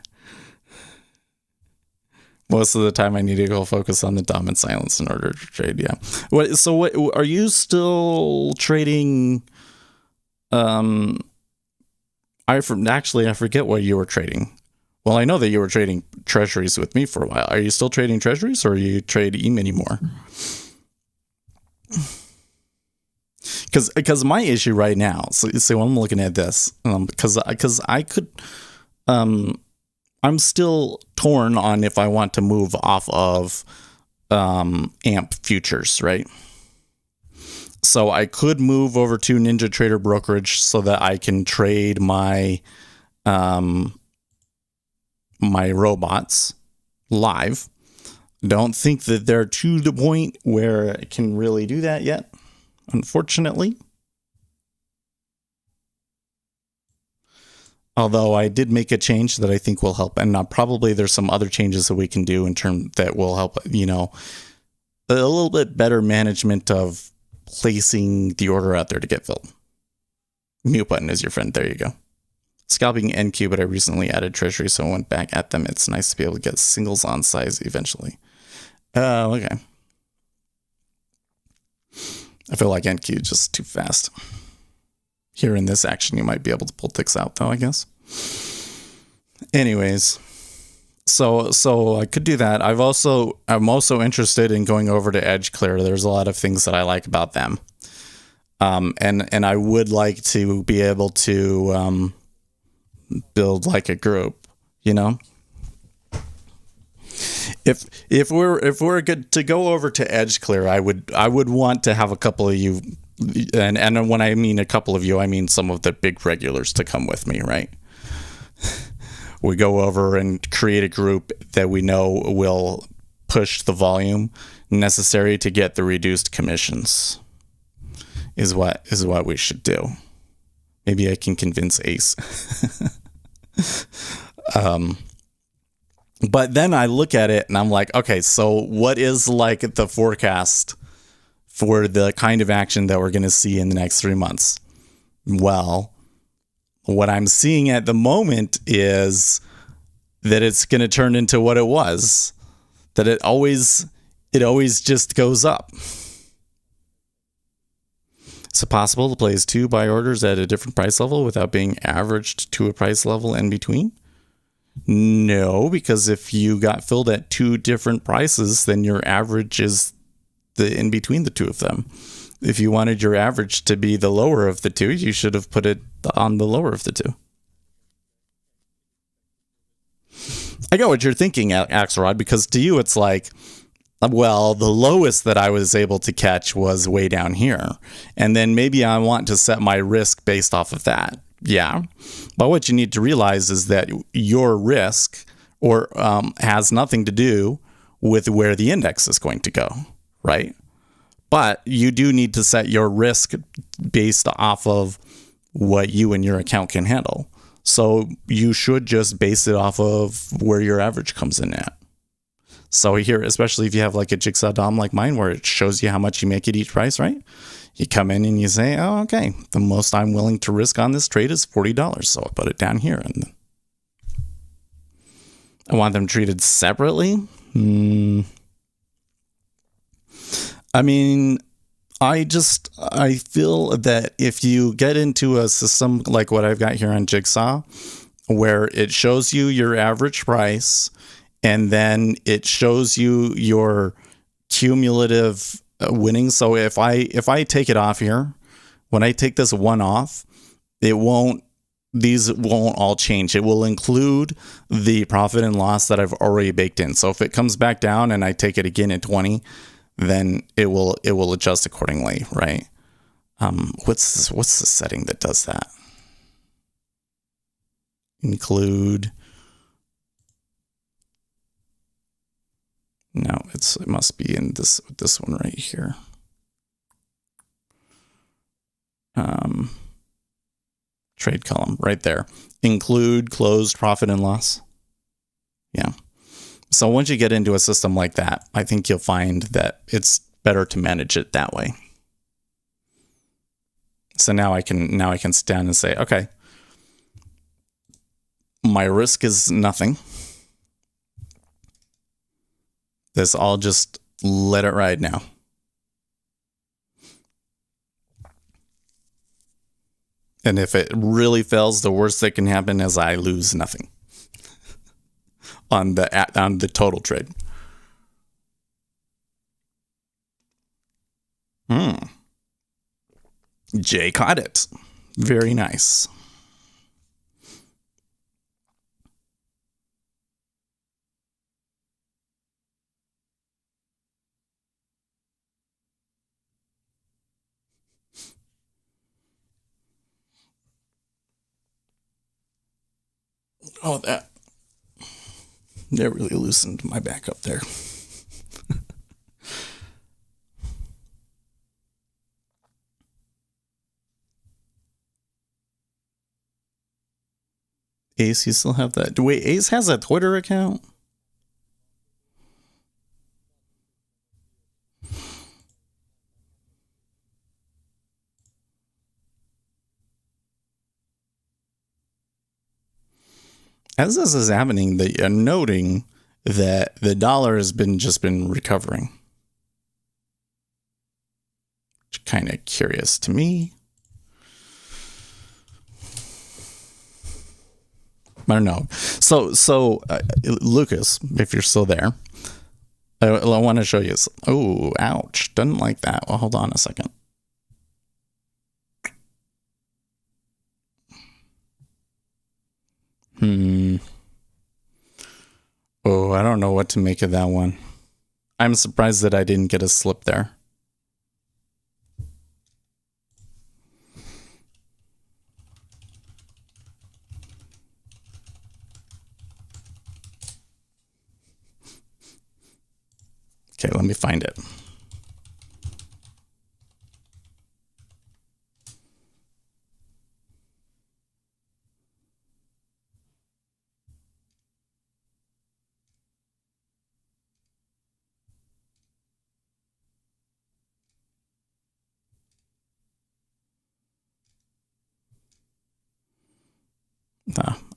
Most of the time I need to go focus on the dominant silence in order to trade. Yeah. What are you still trading? I forget what you were trading. Well, I know that you were trading treasuries with me for a while. Are you still trading treasuries, or you trade E-mini more? Because my issue right now, so when I'm looking at this, because I could, I'm still torn on if I want to move off of AMP futures, right? So I could move over to Ninja Trader Brokerage so that I can trade my my robots live. Don't think that they're to the point where I can really do that yet, unfortunately. Although I did make a change that I think will help, and probably there's some other changes that we can do in terms that will help, a little bit better management of placing the order out there to get filled. Mute button is your friend. There you go. Scalping NQ, but I recently added treasury, so I went back at them. It's nice to be able to get singles on size eventually. Okay. I feel like NQ is just too fast. Here in this action, you might be able to pull ticks out, though, I guess. Anyways, so I could do that. I'm also interested in going over to EdgeClear. There's a lot of things that I like about them. And I would like to be able to build like a group, If we're good to go over to EdgeClear, I would want to have a couple of you, and when I mean a couple of you, I mean some of the big regulars to come with me, right? We go over and create a group that we know will push the volume necessary to get the reduced commissions. Is what we should do. Maybe I can convince Ace. But then I look at it and I'm like, okay, so what is like the forecast for the kind of action that we're going to see in the next 3 months? Well, what I'm seeing at the moment is that it's going to turn into what it was, that it always just goes up. Is it possible to place 2 buy orders at a different price level without being averaged to a price level in between? No, because if you got filled at 2 different prices, then your average is the in between the 2 of them. If you wanted your average to be the lower of the 2, you should have put it on the lower of the 2. I get what you're thinking, Axelrod, because to you it's like, well, the lowest that I was able to catch was way down here, and then maybe I want to set my risk based off of that. Yeah, but what you need to realize is that your risk has nothing to do with where the index is going to go, right? But you do need to set your risk based off of what you and your account can handle. So you should just base it off of where your average comes in at. So here, especially if you have like a jigsaw DOM like mine, where it shows you how much you make at each price, right? You come in and you say, oh, okay, the most I'm willing to risk on this trade is $40. So I'll put it down here. And I want them treated separately. I mean, I feel that if you get into a system like what I've got here on Jigsaw, where it shows you your average price, and then it shows you your cumulative winnings. So if I take it off here, when I take this one off, these won't all change. It will include the profit and loss that I've already baked in. So if it comes back down and I take it again at 20, then it will adjust accordingly, right? What's the setting that does that? Include. No, it must be in this one right here. Trade column right there. Include closed profit and loss. Yeah. So once you get into a system like that, I think you'll find that it's better to manage it that way. So now I can sit down and say, okay, my risk is nothing. I'll just let it ride now. And if it really fails, the worst that can happen is I lose nothing on the total trade. Jay caught it. Very nice. Oh, that really loosened my back up there. Ace, you still have that? Wait, Ace has a Twitter account? As this is happening, you're noting that the dollar has just been recovering. Which kind of curious to me. I don't know. So Lucas, if you're still there, I want to show you. Oh, ouch. Doesn't like that. Well, hold on a second. Oh, I don't know what to make of that one. I'm surprised that I didn't get a slip there. Okay, let me find it.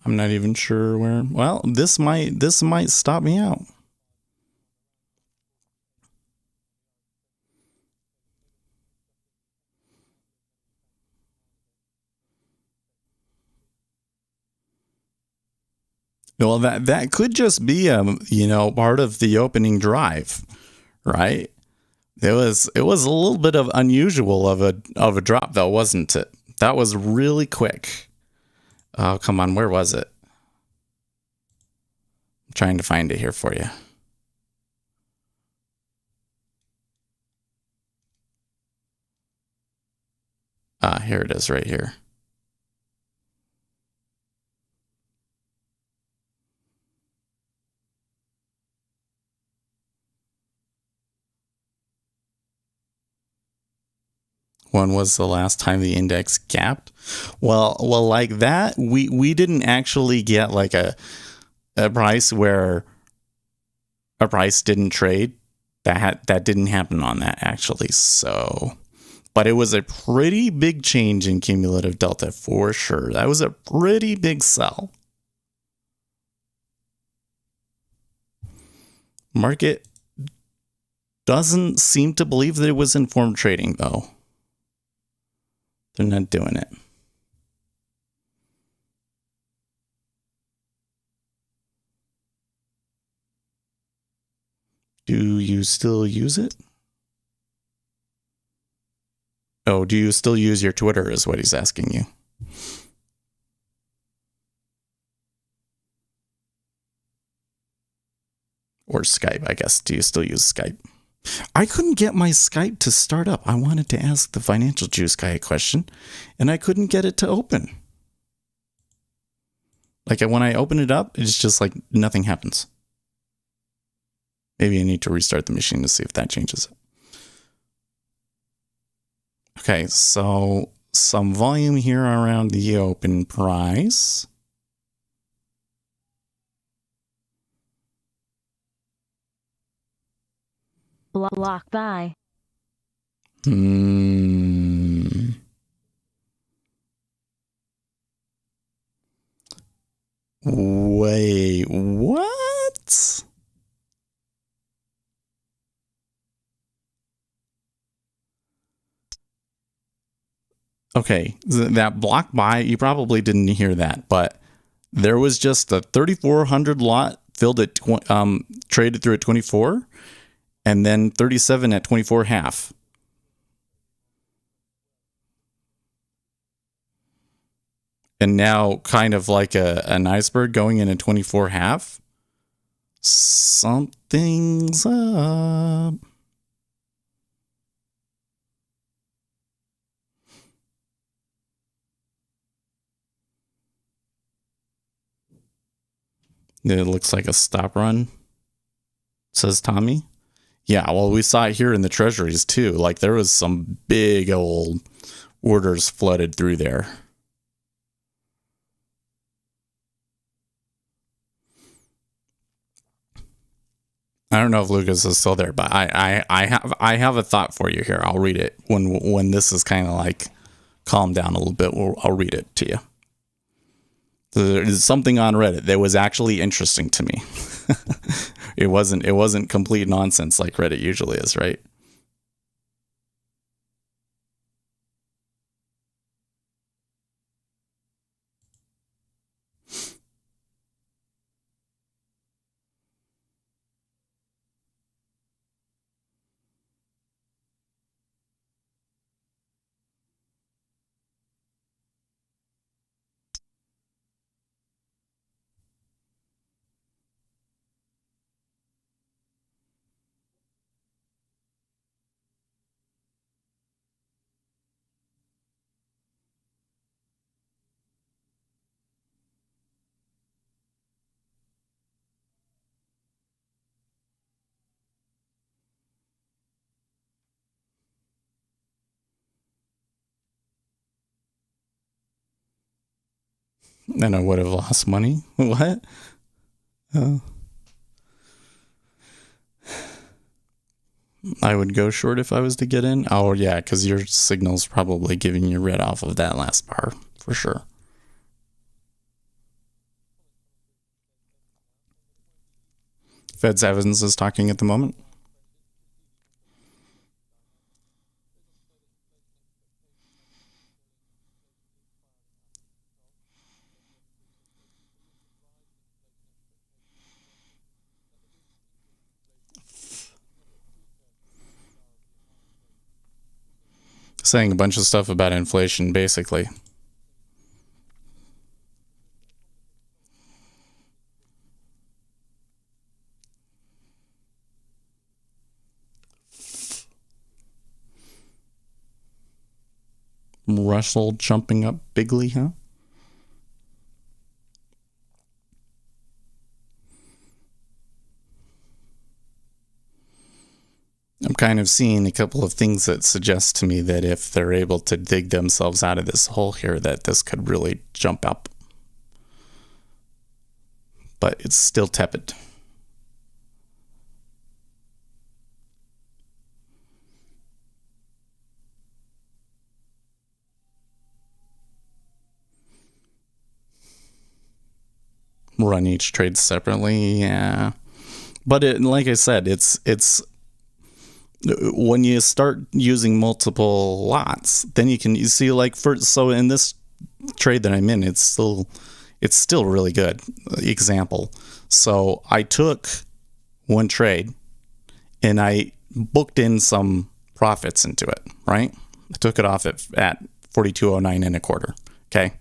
I'm not even sure where. Well, this might stop me out. Well, that could just be part of the opening drive, right? It was a little bit of unusual of a drop though, wasn't it? That was really quick. Oh, come on, where was it? I'm trying to find it here for you. Here it is right here. When was the last time the index gapped? Well, like that, we didn't actually get like a price where a price didn't trade. That didn't happen on that actually. So, but it was a pretty big change in cumulative delta for sure. That was a pretty big sell. Market doesn't seem to believe that it was informed trading though. They're not doing it. Do you still use it? Oh, do you still use your Twitter is what he's asking you. Or Skype, I guess. Do you still use Skype? I couldn't get my Skype to start up. I wanted to ask the financial juice guy a question, and I couldn't get it to open. Like when I open it up, it's just like nothing happens. Maybe I need to restart the machine to see if that changes it. Okay, so some volume here around the open price. Block buy. Wait, what? Okay, that block buy, you probably didn't hear that, but there was just a 3,400 lot filled at traded through at 24, and then 37 at 24 half. And now kind of like an iceberg going in at 24 half. Something's up. It looks like a stop run, says Tommy. Yeah, well, we saw it here in the treasuries too. Like there was some big old orders flooded through there. I don't know if Lucas is still there, but I have a thought for you here. I'll read it when this is kind of like calmed down a little bit. I'll read it to you. There's something on Reddit that was actually interesting to me. It wasn't complete nonsense like Reddit usually is, right? And I would have lost money. What? I would go short if I was to get in. Oh, yeah, because your signal's probably giving you red off of that last bar, for sure. Feds Evans is talking at the moment. Saying a bunch of stuff about inflation, basically. Russell jumping up bigly, huh? I'm kind of seeing a couple of things that suggest to me that if they're able to dig themselves out of this hole here, that this could really jump up. But it's still tepid. run each trade separately. Yeah. But like I said, it's when you start using multiple lots, then you see like so in this trade that I'm in, it's still really good. Example. So I took one trade and I booked in some profits into it, right? I took it off at 42.09 and a quarter. Okay.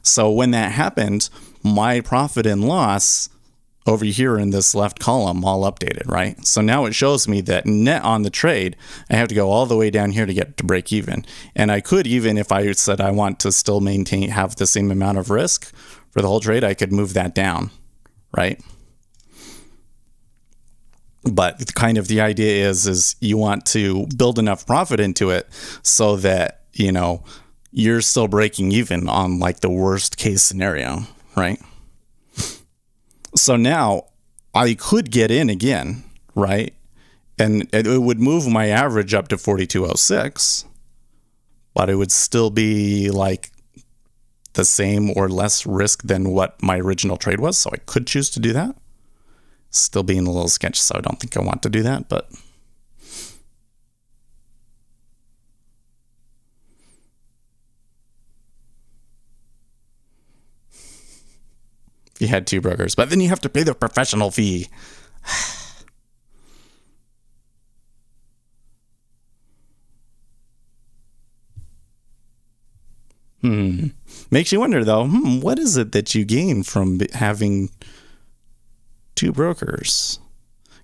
So when that happened, my profit and loss over here in this left column all updated, right? So now it shows me that net on the trade, I have to go all the way down here to get to break even. And I could, even if I said I want to still have the same amount of risk for the whole trade, I could move that down, right? But kind of the idea is you want to build enough profit into it so that, you're still breaking even on like the worst case scenario, right? So now I could get in again, right? And it would move my average up to 42.06, but it would still be like the same or less risk than what my original trade was. So I could choose to do that. Still being a little sketchy, so I don't think I want to do that, but you had two brokers, but then you have to pay the professional fee. Makes you wonder though, what is it that you gain from having two brokers?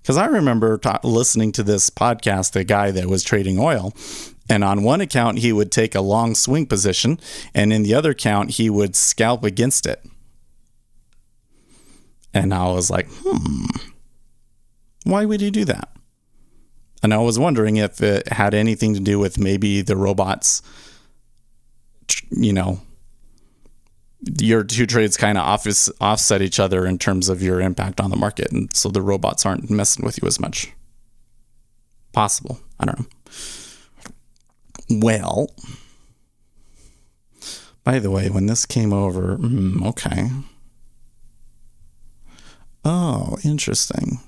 Because I remember listening to this podcast, the guy that was trading oil, and on one account he would take a long swing position, and in the other account he would scalp against it. And I was like, why would he do that? And I was wondering if it had anything to do with maybe the robots, your two trades kind of offset each other in terms of your impact on the market. And so the robots aren't messing with you as much. Possible. I don't know. Well, by the way, when this came over, okay. Oh, interesting.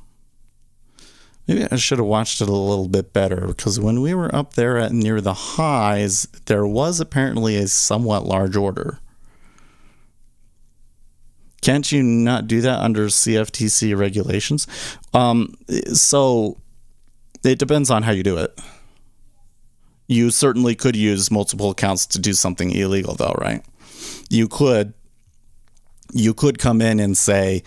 Maybe I should have watched it a little bit better, because when we were up there at near the highs, there was apparently a somewhat large order. Can't you not do that under CFTC regulations? So it depends on how you do it. You certainly could use multiple accounts to do something illegal, though, right? You could come in and say,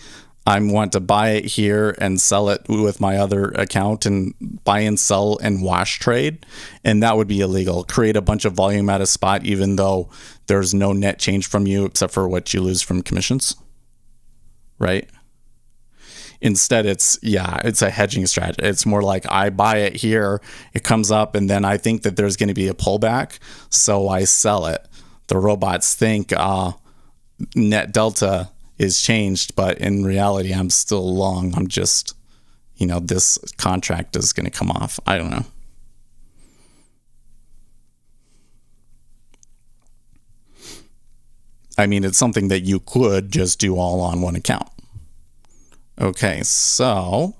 I want to buy it here and sell it with my other account and buy and sell and wash trade. And that would be illegal. Create a bunch of volume at a spot, even though there's no net change from you except for what you lose from commissions. Right? Instead, it's a hedging strategy. It's more like I buy it here, it comes up, and then I think that there's going to be a pullback, so I sell it. The robots think net delta is changed, but in reality, I'm still long. I'm just, this contract is going to come off. I don't know. I mean, it's something that you could just do all on one account. Okay, so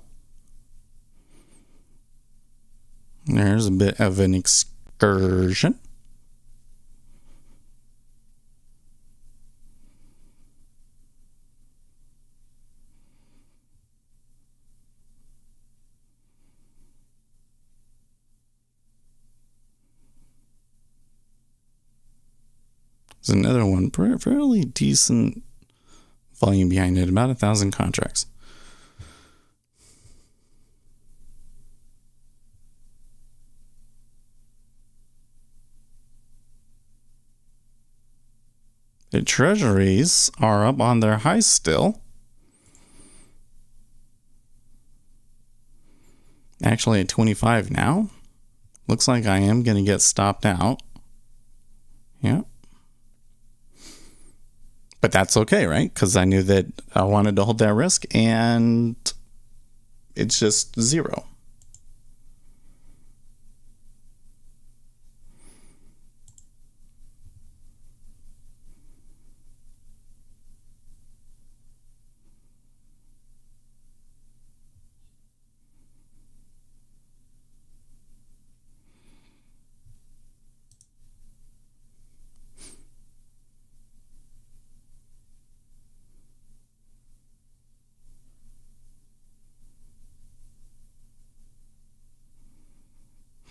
there's a bit of an excursion. There's another one, fairly decent volume behind it, about 1,000 contracts. The treasuries are up on their highs still. Actually at 25 now. Looks like I am going to get stopped out. Yeah. But that's okay, right? Because I knew that I wanted to hold that risk, and it's just zero.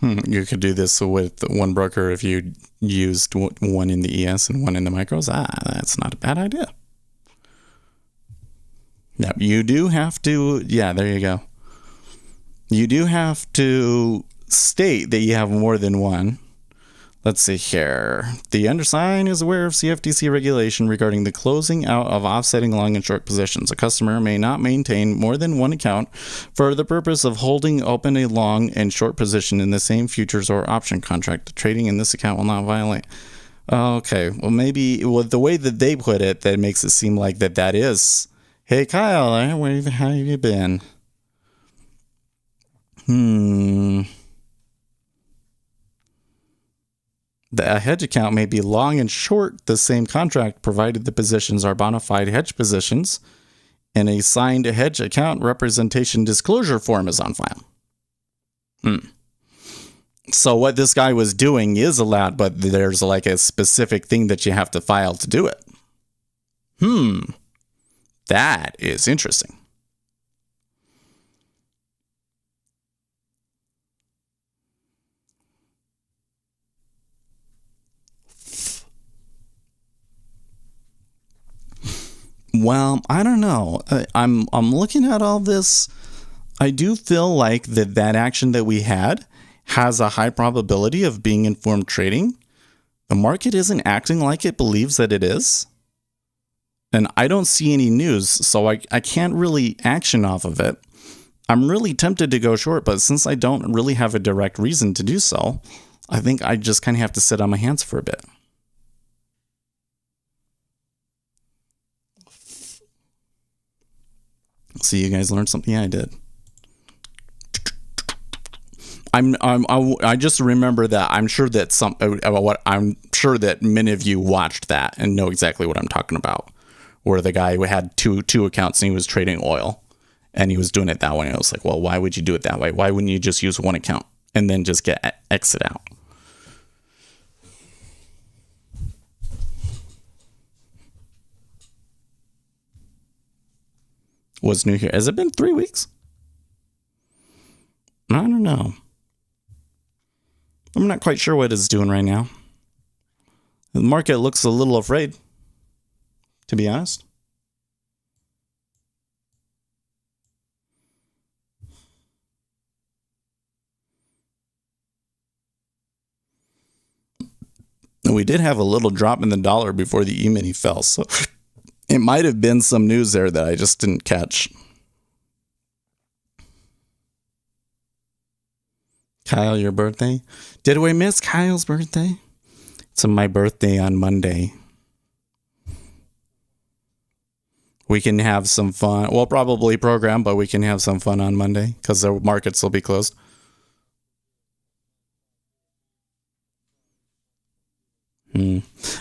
You could do this with one broker if you used one in the ES and one in the micros. That's not a bad idea. Now, you do have to, yeah, there you go. You do have to state that you have more than one. Let's see here. The undersigned is aware of CFTC regulation regarding the closing out of offsetting long and short positions. A customer may not maintain more than one account for the purpose of holding open a long and short position in the same futures or option contract. Trading in this account will not violate. Okay, well, maybe the way that they put it, that makes it seem like that is, hey, Kyle, how have you been? A hedge account may be long and short the same contract provided the positions are bona fide hedge positions and a signed hedge account representation disclosure form is on file. So what this guy was doing is allowed, but there's like a specific thing that you have to file to do it. That is interesting. Well, I don't know. I'm looking at all this. I do feel like that action that we had has a high probability of being informed trading. The market isn't acting like it believes that it is. And I don't see any news, so I can't really action off of it. I'm really tempted to go short, but since I don't really have a direct reason to do so, I think I just kind of have to sit on my hands for a bit. So you guys learned something? Yeah, I did. I just remember that I'm sure that many of you watched that and know exactly what I'm talking about. Where the guy had two accounts and he was trading oil, and he was doing it that way. And I was like, well, why would you do it that way? Why wouldn't you just use one account and then just exit out? What's new here? Has it been 3 weeks? I don't know. I'm not quite sure what it's doing right now. The market looks a little afraid, to be honest. We did have a little drop in the dollar before the E-mini fell, so it might have been some news there that I just didn't catch. Kyle, your birthday? Did we miss Kyle's birthday? It's my birthday on Monday. We can have some fun. We'll probably program, but we can have some fun on Monday because the markets will be closed.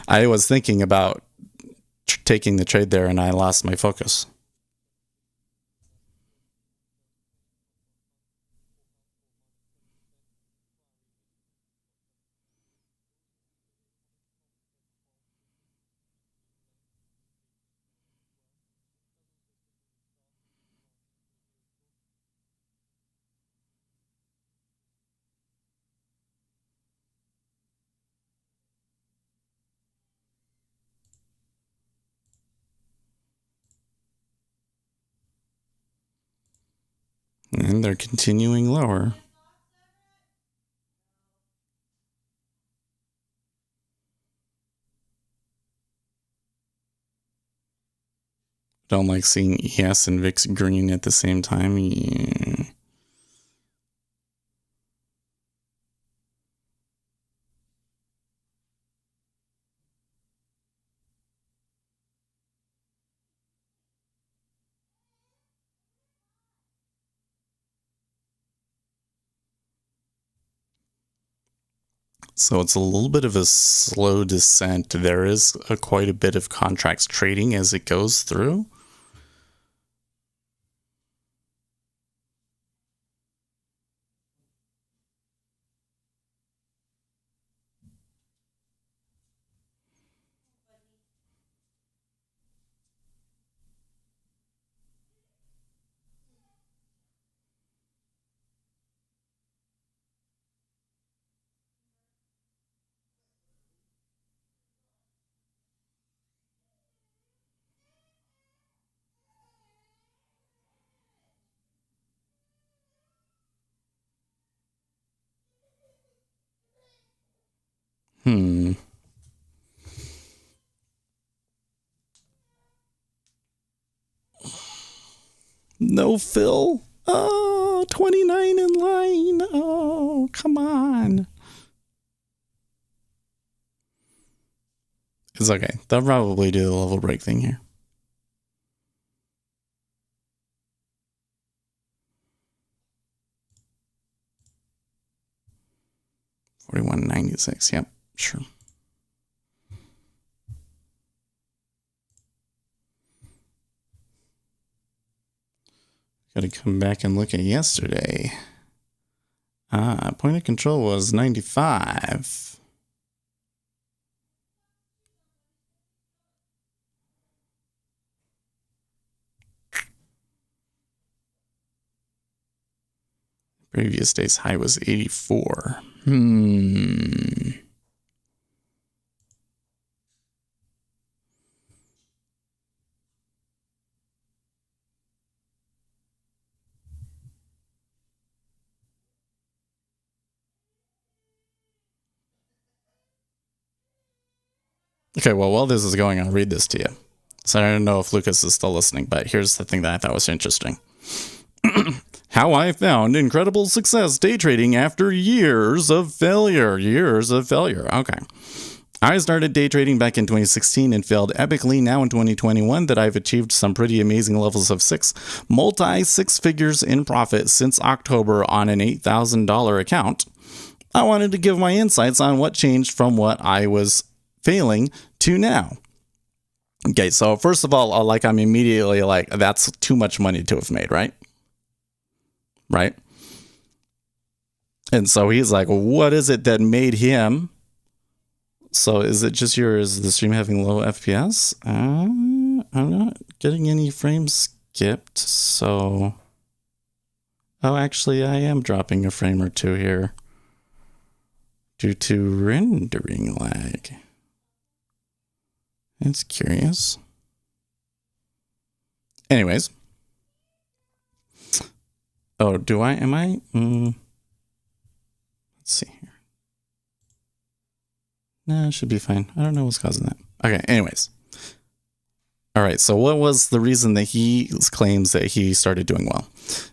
I was thinking about taking the trade there and I lost my focus. And they're continuing lower. Don't like seeing ES and VIX green at the same time. Yeah. So it's a little bit of a slow descent. There is quite a bit of contracts trading as it goes through. Hmm. No fill. Oh, 29 in line. Oh, come on. It's okay. They'll probably do the level break thing here. 41.96. Yep, sure. Got to come back and look at yesterday. Point of control was 95. Previous day's high was 84. Okay, well, while this is going, I'll read this to you. So I don't know if Lucas is still listening, but here's the thing that I thought was interesting. How I found incredible success day trading after years of failure. Years of failure. Okay. I started day trading back in 2016 and failed epically. Now in 2021 that I've achieved some pretty amazing levels of multi-six figures in profit since October on an $8,000 account. I wanted to give my insights on what changed from what I was failing to now. Okay, so first of all, I'm immediately like, that's too much money to have made, right? Right? And so he's like, what is it that made him? So is it just is the stream having low FPS? I'm not getting any frames skipped, so... Oh, actually, I am dropping a frame or two here due to rendering lag. It's curious. Anyways. Oh, am I? Let's see here. Nah, it should be fine. I don't know what's causing that. Okay, anyways. All right, so what was the reason that he claims that he started doing well?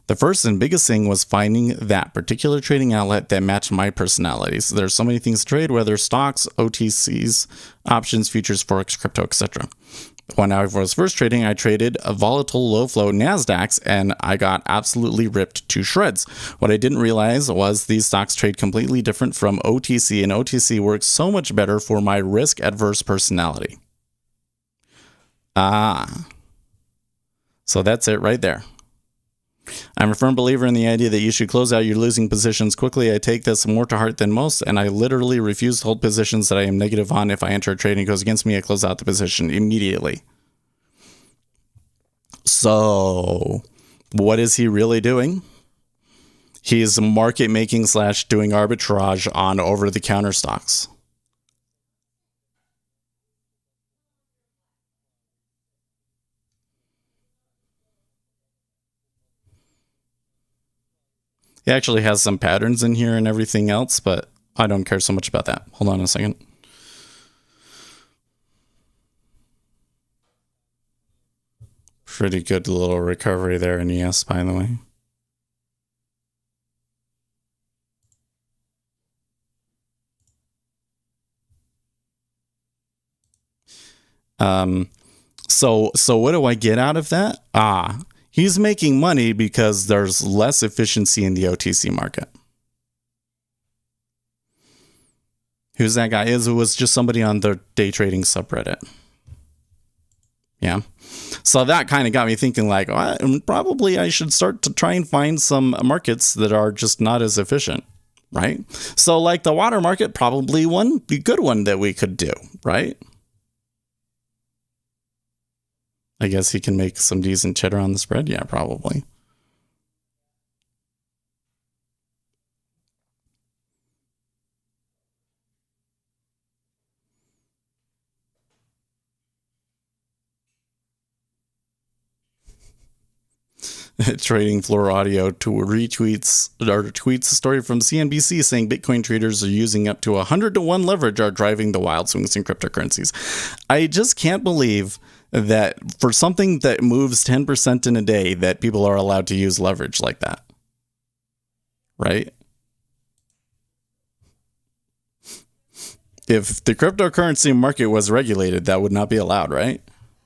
The first and biggest thing was finding that particular trading outlet that matched my personality. So there's so many things to trade, whether stocks, OTCs, options, futures, forex, crypto, etc. When I was first trading, I traded a volatile low-flow NASDAQs, and I got absolutely ripped to shreds. What I didn't realize was these stocks trade completely different from OTC, and OTC works so much better for my risk-adverse personality. So that's it right there. I'm a firm believer in the idea that you should close out your losing positions quickly. I take this more to heart than most, and I literally refuse to hold positions that I am negative on. If I enter a trade and it goes against me, I close out the position immediately. So, what is he really doing? He's market making / doing arbitrage on over-the-counter stocks. He actually has some patterns in here and everything else, but I don't care so much about that. Hold on a second. Pretty good little recovery there in ES, by the way. So what do I get out of that? He's making money because there's less efficiency in the OTC market. Who's that guy? It was just somebody on the day trading subreddit. Yeah. So that kind of got me thinking like, probably I should start to try and find some markets that are just not as efficient, right? So like the water market, probably the good one that we could do, right? I guess he can make some decent cheddar on the spread. Yeah, probably. Trading Floor Audio to retweets or tweets a story from CNBC saying Bitcoin traders are using up to 100-to-1 leverage are driving the wild swings in cryptocurrencies. I just can't believe that for something that moves 10% in a day that people are allowed to use leverage like that. Right? If the cryptocurrency market was regulated, that would not be allowed, right?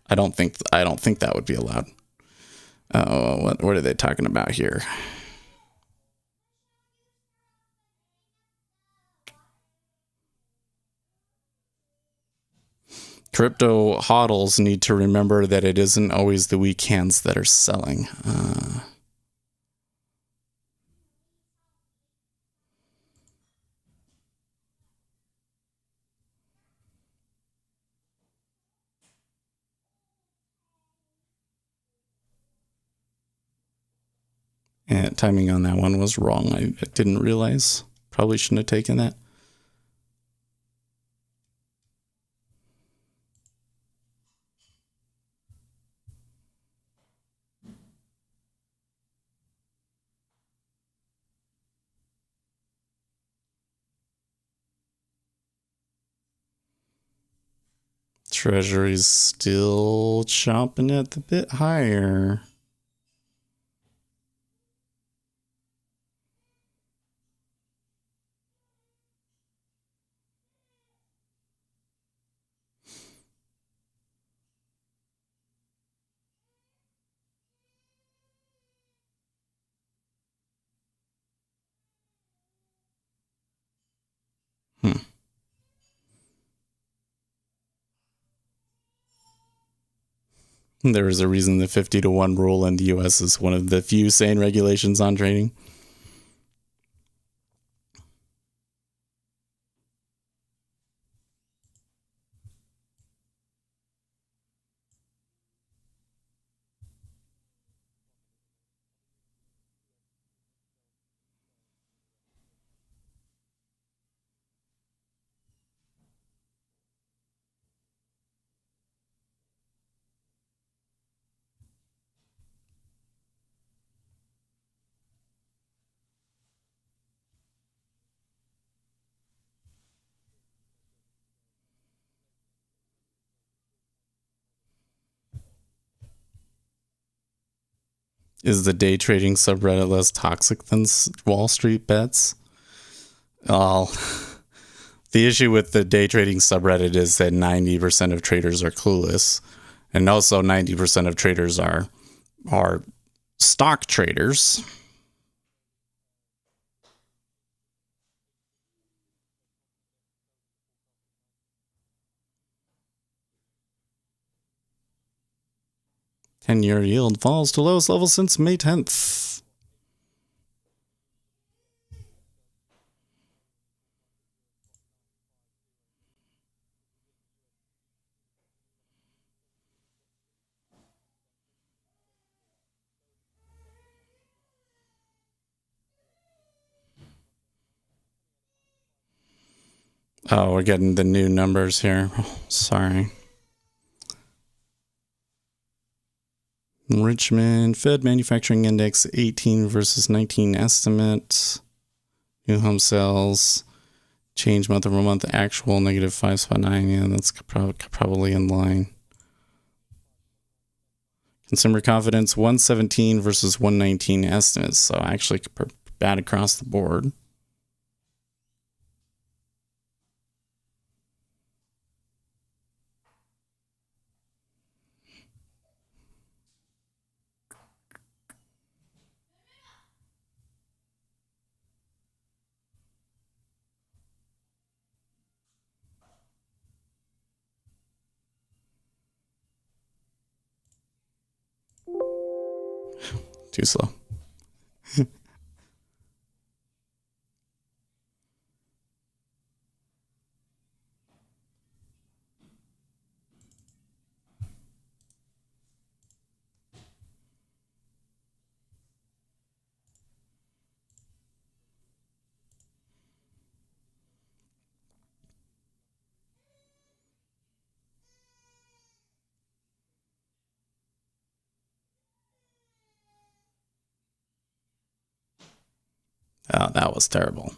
I don't think that would be allowed. What are they talking about here? Crypto hodls need to remember that it isn't always the weak hands that are selling. And timing on that one was wrong. I didn't realize. Probably shouldn't have taken that. Treasury's still chomping at the bit higher. There is a reason the 50-to-1 rule in the US is one of the few sane regulations on trading. Is the day trading subreddit less toxic than Wall Street bets? Well, the issue with the day trading subreddit is that 90% of traders are clueless, and also 90% of traders are stock traders. Ten-year yield falls to lowest level since May 10th. Oh, we're getting the new numbers here. Oh, sorry. Richmond Fed Manufacturing Index 18 versus 19 estimate. New home sales change month over month. Actual negative 5.9. Yeah, that's probably in line. Consumer confidence 117 versus 119 estimates. So actually bad across the board. Too slow. thought that was terrible.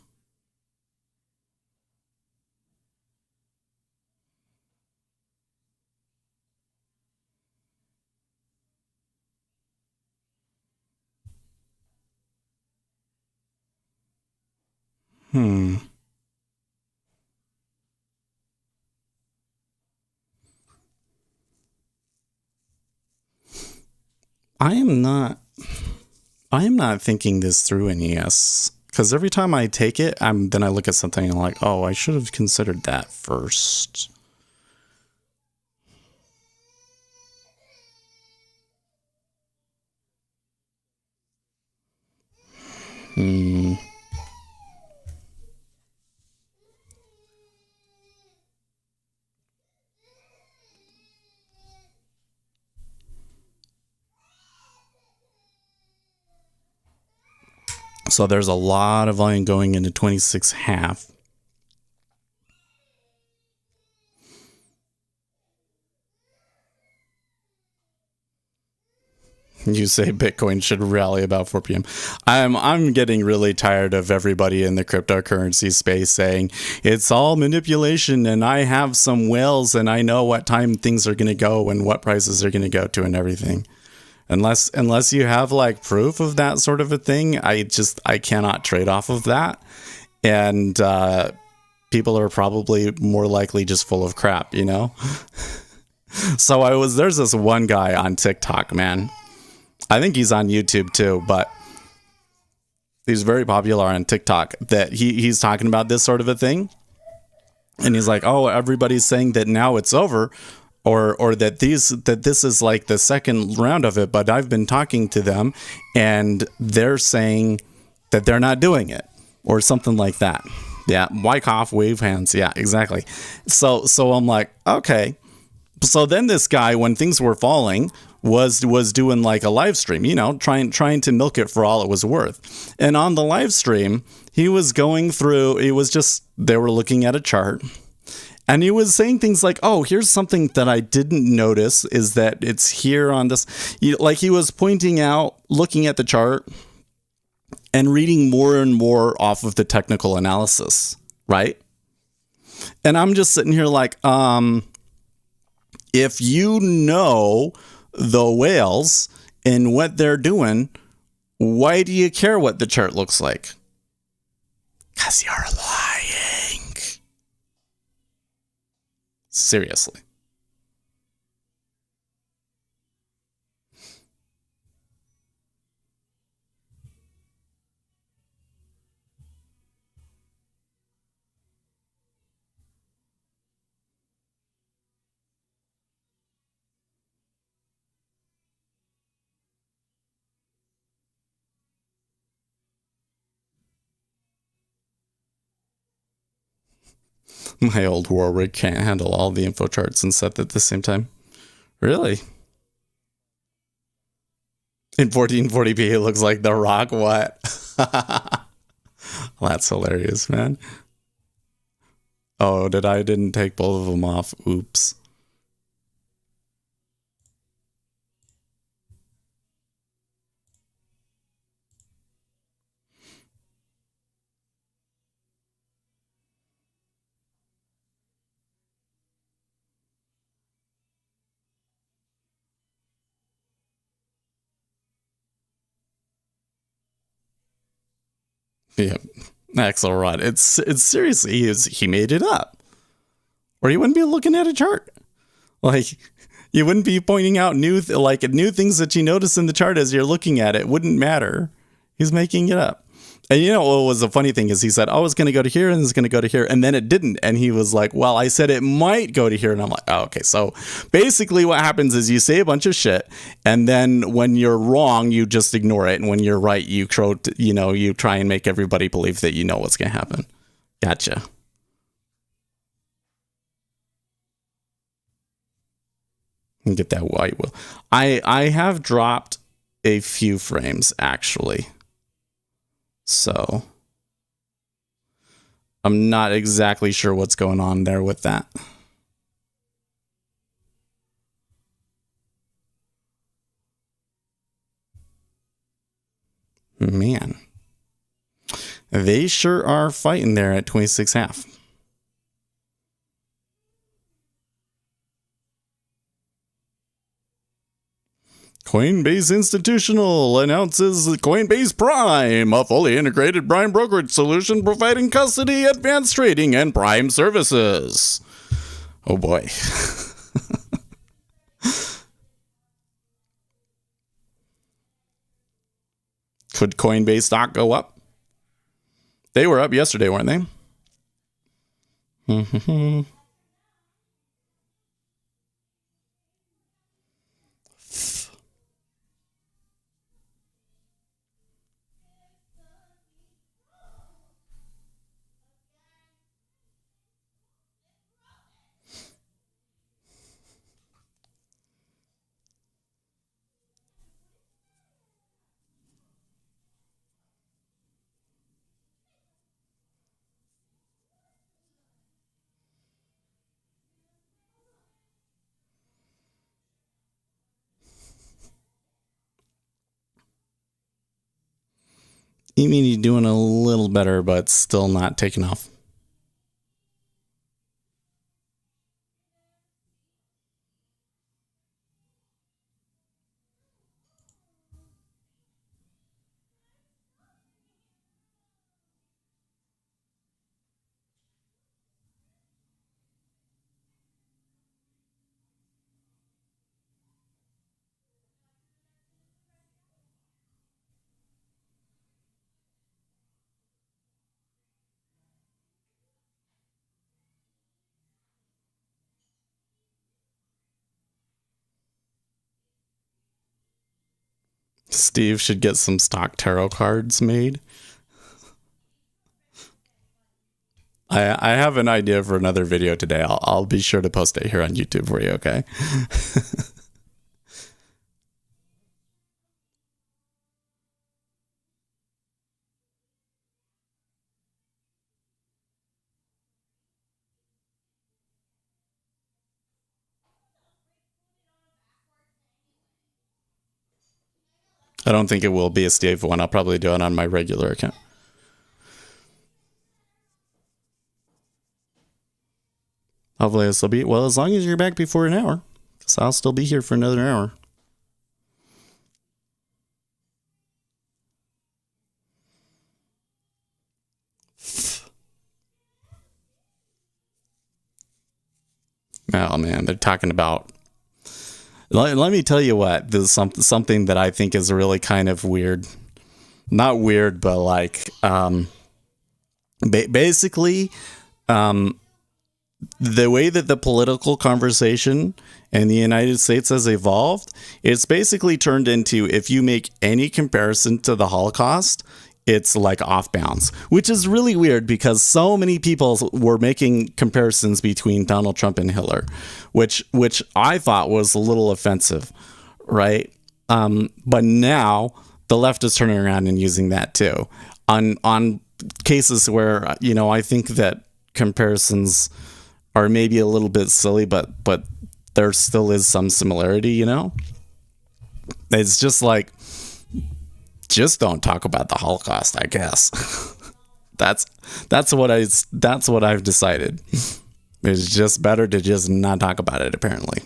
I am not thinking this through in ES, because every time I take it, then I look at something and I'm like, oh, I should have considered that first. So there's a lot of volume going into 26.5. You say Bitcoin should rally about 4 p.m. I'm getting really tired of everybody in the cryptocurrency space saying it's all manipulation and I have some whales and I know what time things are going to go and what prices are going to go to and everything. Unless you have like proof of that sort of a thing, I cannot trade off of that. And people are probably more likely just full of crap, you know? So there's this one guy on TikTok, man. I think he's on YouTube too, but he's very popular on TikTok, that he's talking about this sort of a thing. And he's like, oh, everybody's saying that now it's over, or that this is like the second round of it, but I've been talking to them and they're saying that they're not doing it, or something like that. Yeah, Wyckoff, wave hands. Yeah, exactly. So I'm like, okay. So then this guy, when things were falling, was doing like a live stream, you know, trying to milk it for all it was worth. And on the live stream, he was going through, they were looking at a chart, and he was saying things like, oh, here's something that I didn't notice, is that it's here on this. Like he was pointing out, looking at the chart and reading more and more off of the technical analysis, right? And I'm just sitting here like, if you know the whales and what they're doing, why do you care what the chart looks like? Because you're lying. Seriously. My old Warwick can't handle all the info charts and set at the same time. Really? In 1440p, it looks like The Rock. What? That's hilarious, man. Oh, didn't take both of them off. Oops. Yeah, Axelrod. It's seriously, he made it up, or he wouldn't be looking at a chart. Like, you wouldn't be pointing out new things that you notice in the chart as you're looking at it. Wouldn't matter. He's making it up. And you know what was the funny thing is, he said, oh, it's going to go to here and it's going to go to here, and then it didn't. And he was like, well, I said it might go to here. And I'm like, oh, okay. So basically what happens is you say a bunch of shit, and then when you're wrong, you just ignore it. And when you're right, you try and make everybody believe that you know what's going to happen. Gotcha. Get that white wheel. I have dropped a few frames, actually. So I'm not exactly sure what's going on there with that. Man. They sure are fighting there at 26.5. Coinbase Institutional announces Coinbase Prime, a fully integrated prime brokerage solution providing custody, advanced trading, and prime services. Oh boy. Could Coinbase stock go up? They were up yesterday, weren't they? You mean you're doing a little better, but still not taking off? Steve should get some stock tarot cards made. I have an idea for another video today. I'll be sure to post it here on YouTube for you, okay? I don't think it will be a Steve one. I'll probably do it on my regular account. Hopefully this will be, well, as long as you're back before an hour, because I'll still be here for another hour. Oh man, they're talking about, let me tell you what, this is something that I think is really kind of weird. Not weird, but like, basically, the way that the political conversation in the United States has evolved, it's basically turned into, if you make any comparison to the Holocaust, it's like off bounds, which is really weird because so many people were making comparisons between Donald Trump and Hitler, which I thought was a little offensive, right? But now the left is turning around and using that too on cases where, you know, I think that comparisons are maybe a little bit silly, but there still is some similarity, you know? It's just like, just don't talk about the Holocaust, I guess. that's what I've decided. It's just better to just not talk about it, apparently.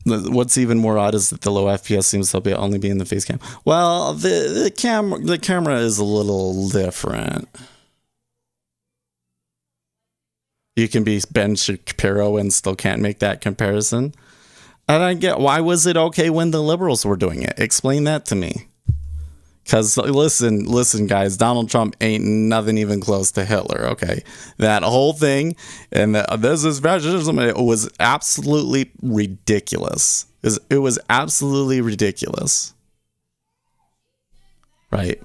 What's even more odd is that the low FPS seems to only be in the face cam. Well, the camera is a little different. You can be Ben Shapiro and still can't make that comparison. And I get, why was it okay when the liberals were doing it? Explain that to me. Because listen, guys, Donald Trump ain't nothing even close to Hitler, okay? That whole thing, and this is fascism, it was absolutely ridiculous. It was absolutely ridiculous. Right.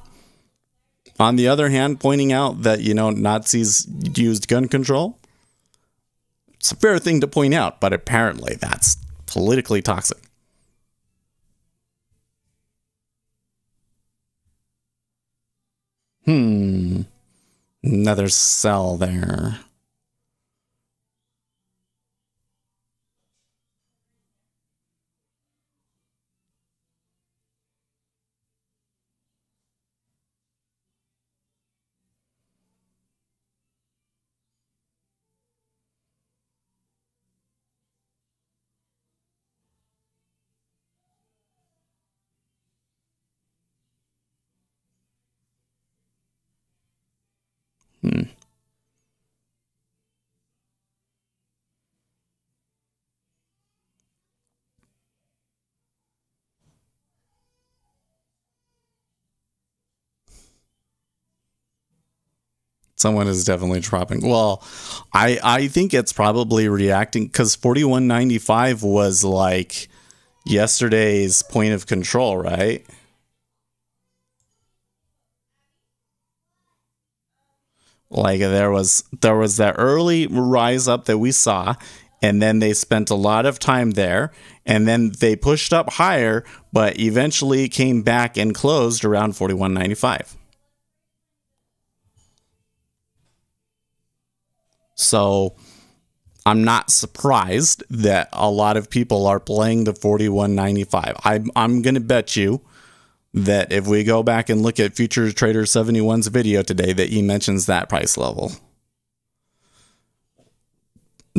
On the other hand, pointing out that, you know, Nazis used gun control, it's a fair thing to point out, but apparently that's politically toxic. Another cell there. Someone is definitely dropping. Well, I think it's probably reacting because 41.95 was like yesterday's point of control, right? Like there was that early rise up that we saw, and then they spent a lot of time there, and then they pushed up higher, but eventually came back and closed around 41.95. So I'm not surprised that a lot of people are playing the 41.95. I'm going to bet you that if we go back and look at Future Trader 71's video today, that he mentions that price level.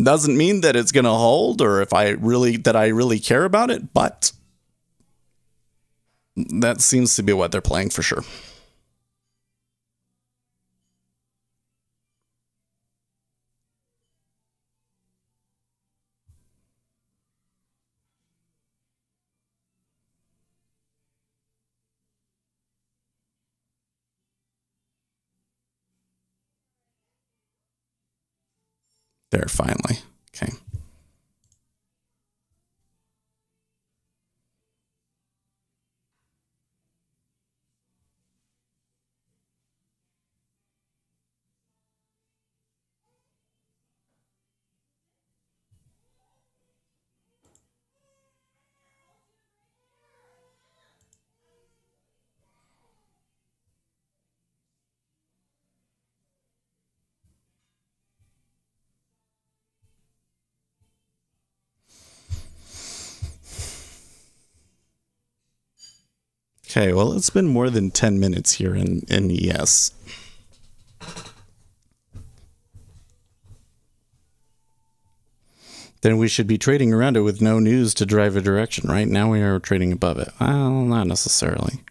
Doesn't mean that it's going to hold or if I really care about it, but that seems to be what they're playing for sure. There, finally. Okay. Okay, well, it's been more than 10 minutes here in ES. Then we should be trading around it with no news to drive a direction, right? Now we are trading above it. Well, not necessarily.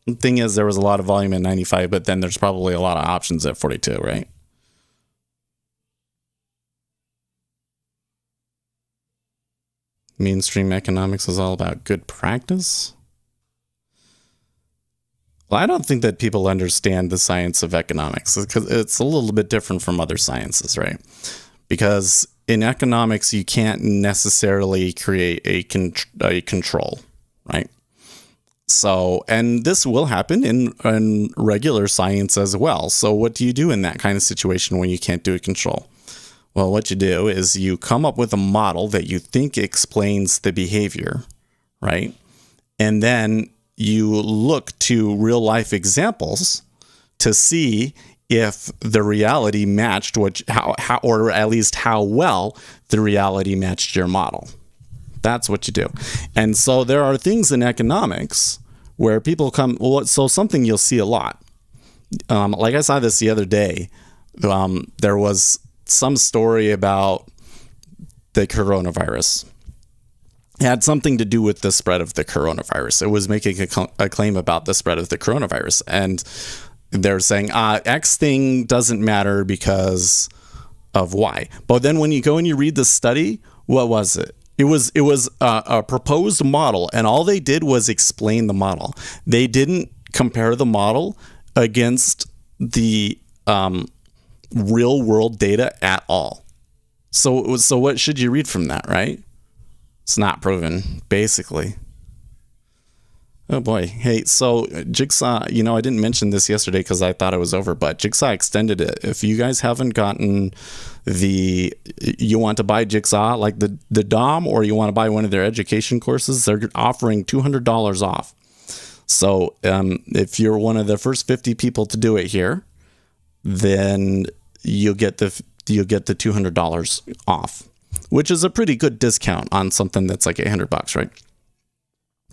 The thing is, there was a lot of volume at 95, but then there's probably a lot of options at 42, right? Mainstream economics is all about good practice? Well, I don't think that people understand the science of economics because it's a little bit different from other sciences, right? Because in economics, you can't necessarily create a control, right? So, and this will happen in regular science as well. So what do you do in that kind of situation when you can't do a control? Well, what you do is you come up with a model that you think explains the behavior, right? And then you look to real life examples to see if the reality matched how or at least how well the reality matched your model. That's what you do. And so there are things in economics where people come, so something you'll see a lot. Like I saw this the other day. There was some story about the coronavirus. It had something to do with the spread of the coronavirus. It was making a claim about the spread of the coronavirus. And they're saying, X thing doesn't matter because of Y. But then when you go and you read the study, what was it? It was a proposed model, and all they did was explain the model. They didn't compare the model against the real world data at all. So what should you read from that, right? It's not proven, basically. Oh boy. Hey, so Jigsaw, I didn't mention this yesterday because I thought it was over, but Jigsaw extended it. If you guys haven't gotten you want to buy Jigsaw, like the DOM, or you want to buy one of their education courses, they're offering $200 off. So if you're one of the first 50 people to do it here, then you'll get the $200 off, which is a pretty good discount on something that's like $800, right?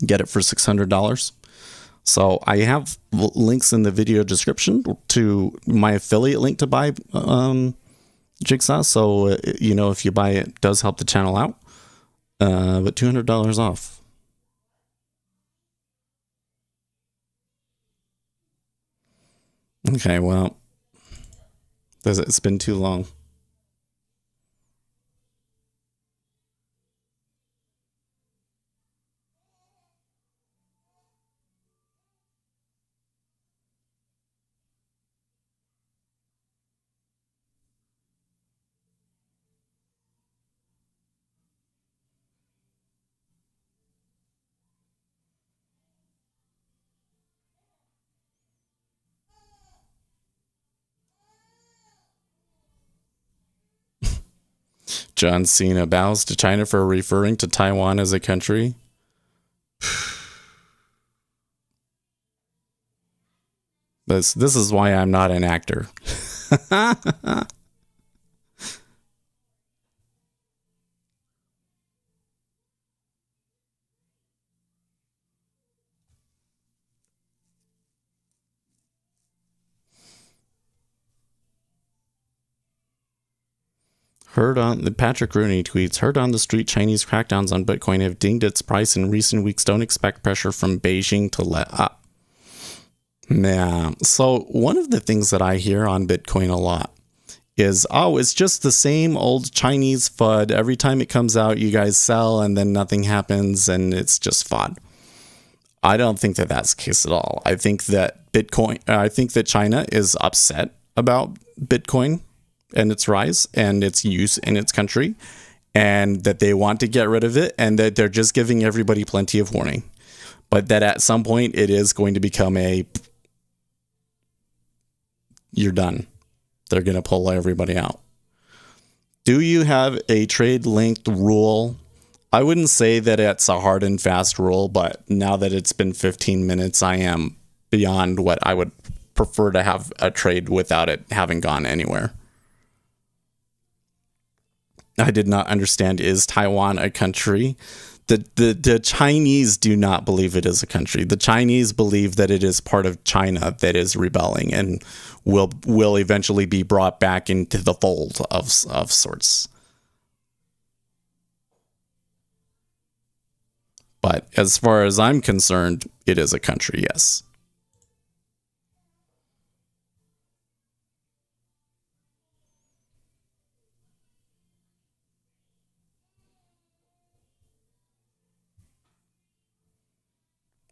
Get it for $600. So I have links in the video description to my affiliate link to buy Jigsaw. So if you buy it, does help the channel out. But $200 off. Okay, well, it's been too long. John Cena bows to China for referring to Taiwan as a country. This is why I'm not an actor. Patrick Rooney tweets, heard on the street Chinese crackdowns on Bitcoin have dinged its price in recent weeks. Don't expect pressure from Beijing to let up. Yeah. So one of the things that I hear on Bitcoin a lot is, oh, it's just the same old Chinese FUD. Every time it comes out, you guys sell and then nothing happens and it's just FUD. I don't think that that's the case at all. I think that China is upset about Bitcoin and its rise and its use in its country, and that they want to get rid of it, and that they're just giving everybody plenty of warning. But that at some point it is going to become you're done. They're going to pull everybody out. Do you have a trade linked rule? I wouldn't say that it's a hard and fast rule, but now that it's been 15 minutes, I am beyond what I would prefer to have a trade without it having gone anywhere. I did not understand, is Taiwan a country? The Chinese do not believe it is a country. The Chinese believe that it is part of China that is rebelling and will eventually be brought back into the fold of sorts. But as far as I'm concerned, it is a country, yes.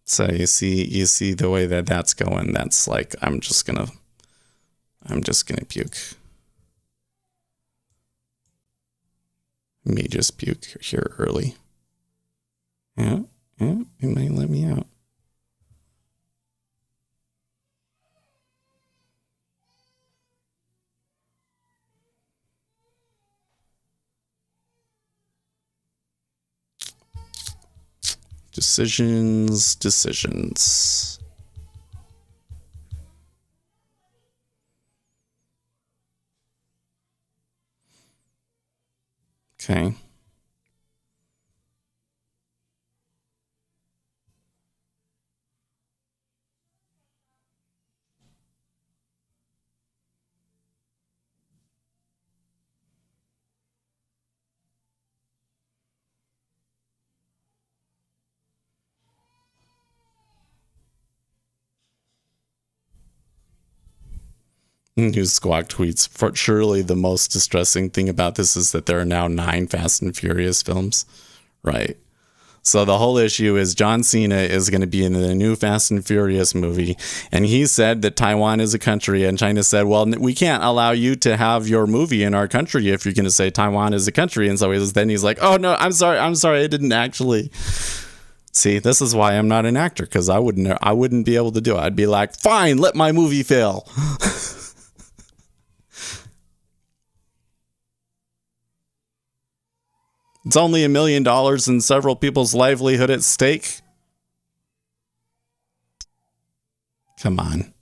So you see the way that that's going. That's like, I'm just gonna puke. May just puke here early. Yeah, it might let me out. Decisions. Okay. News Squawk tweets, surely the most distressing thing about this is that there are now 9 Fast and Furious films. Right. So the whole issue is John Cena is going to be in the new Fast and Furious movie. And he said that Taiwan is a country. And China said, well, we can't allow you to have your movie in our country if you're going to say Taiwan is a country. And so he's like, oh, no, I'm sorry. I didn't actually. See, this is why I'm not an actor, because I wouldn't be able to do it. I'd be like, fine, let my movie fail. It's only $1 million and several people's livelihood at stake. Come on.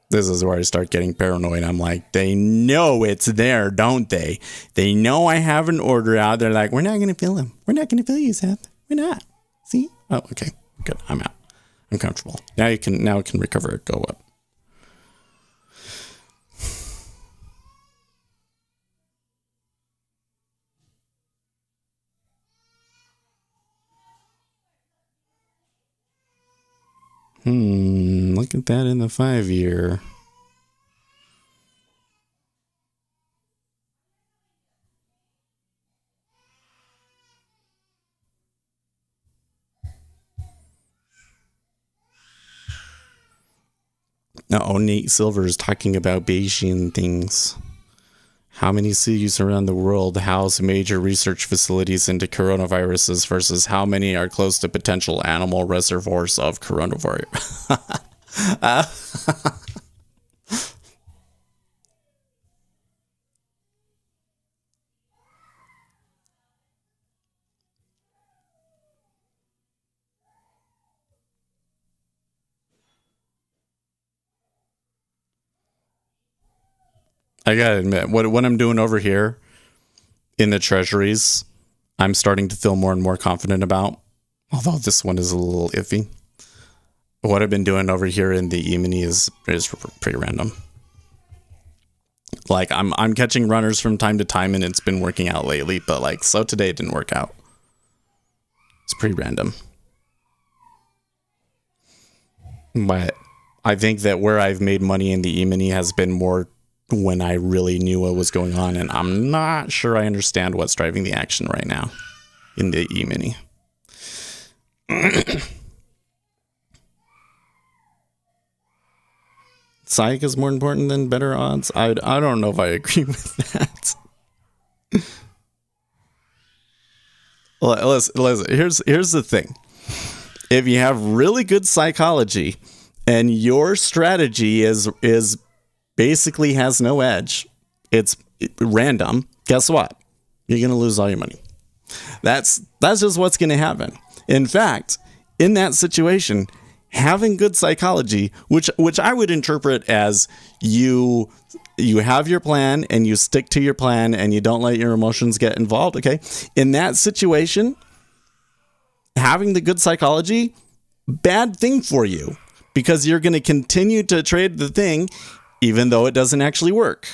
This is where I start getting paranoid. I'm like, they know it's there, don't they? They know I have an order out. They're like, we're not going to fill him. We're not going to fill you, Seth. We're not. See? Oh, okay. Good. I'm out. I'm comfortable. Now it can recover it. Go up. Look at that in the 5-year. Nate Silver is talking about Bayesian things. How many cities around the world house major research facilities into coronaviruses versus how many are close to potential animal reservoirs of coronavirus? I gotta admit, what I'm doing over here in the treasuries, I'm starting to feel more and more confident about. Although this one is a little iffy. What I've been doing over here in the E-mini is pretty random. Like I'm catching runners from time to time, and it's been working out lately. But like, so today it didn't work out. It's pretty random. But I think that where I've made money in the E-mini has been more when I really knew what was going on, and I'm not sure I understand what's driving the action right now in the E-mini. Psych is more important than better odds. I don't know if I agree with that. Listen, here's the thing. If you have really good psychology and your strategy is basically has no edge, it's random, guess what? You're going to lose all your money. That's just what's going to happen. In fact, in that situation, having good psychology, which I would interpret as you have your plan and you stick to your plan and you don't let your emotions get involved, okay? In that situation, having the good psychology, bad thing for you, because you're going to continue to trade the thing even though it doesn't actually work,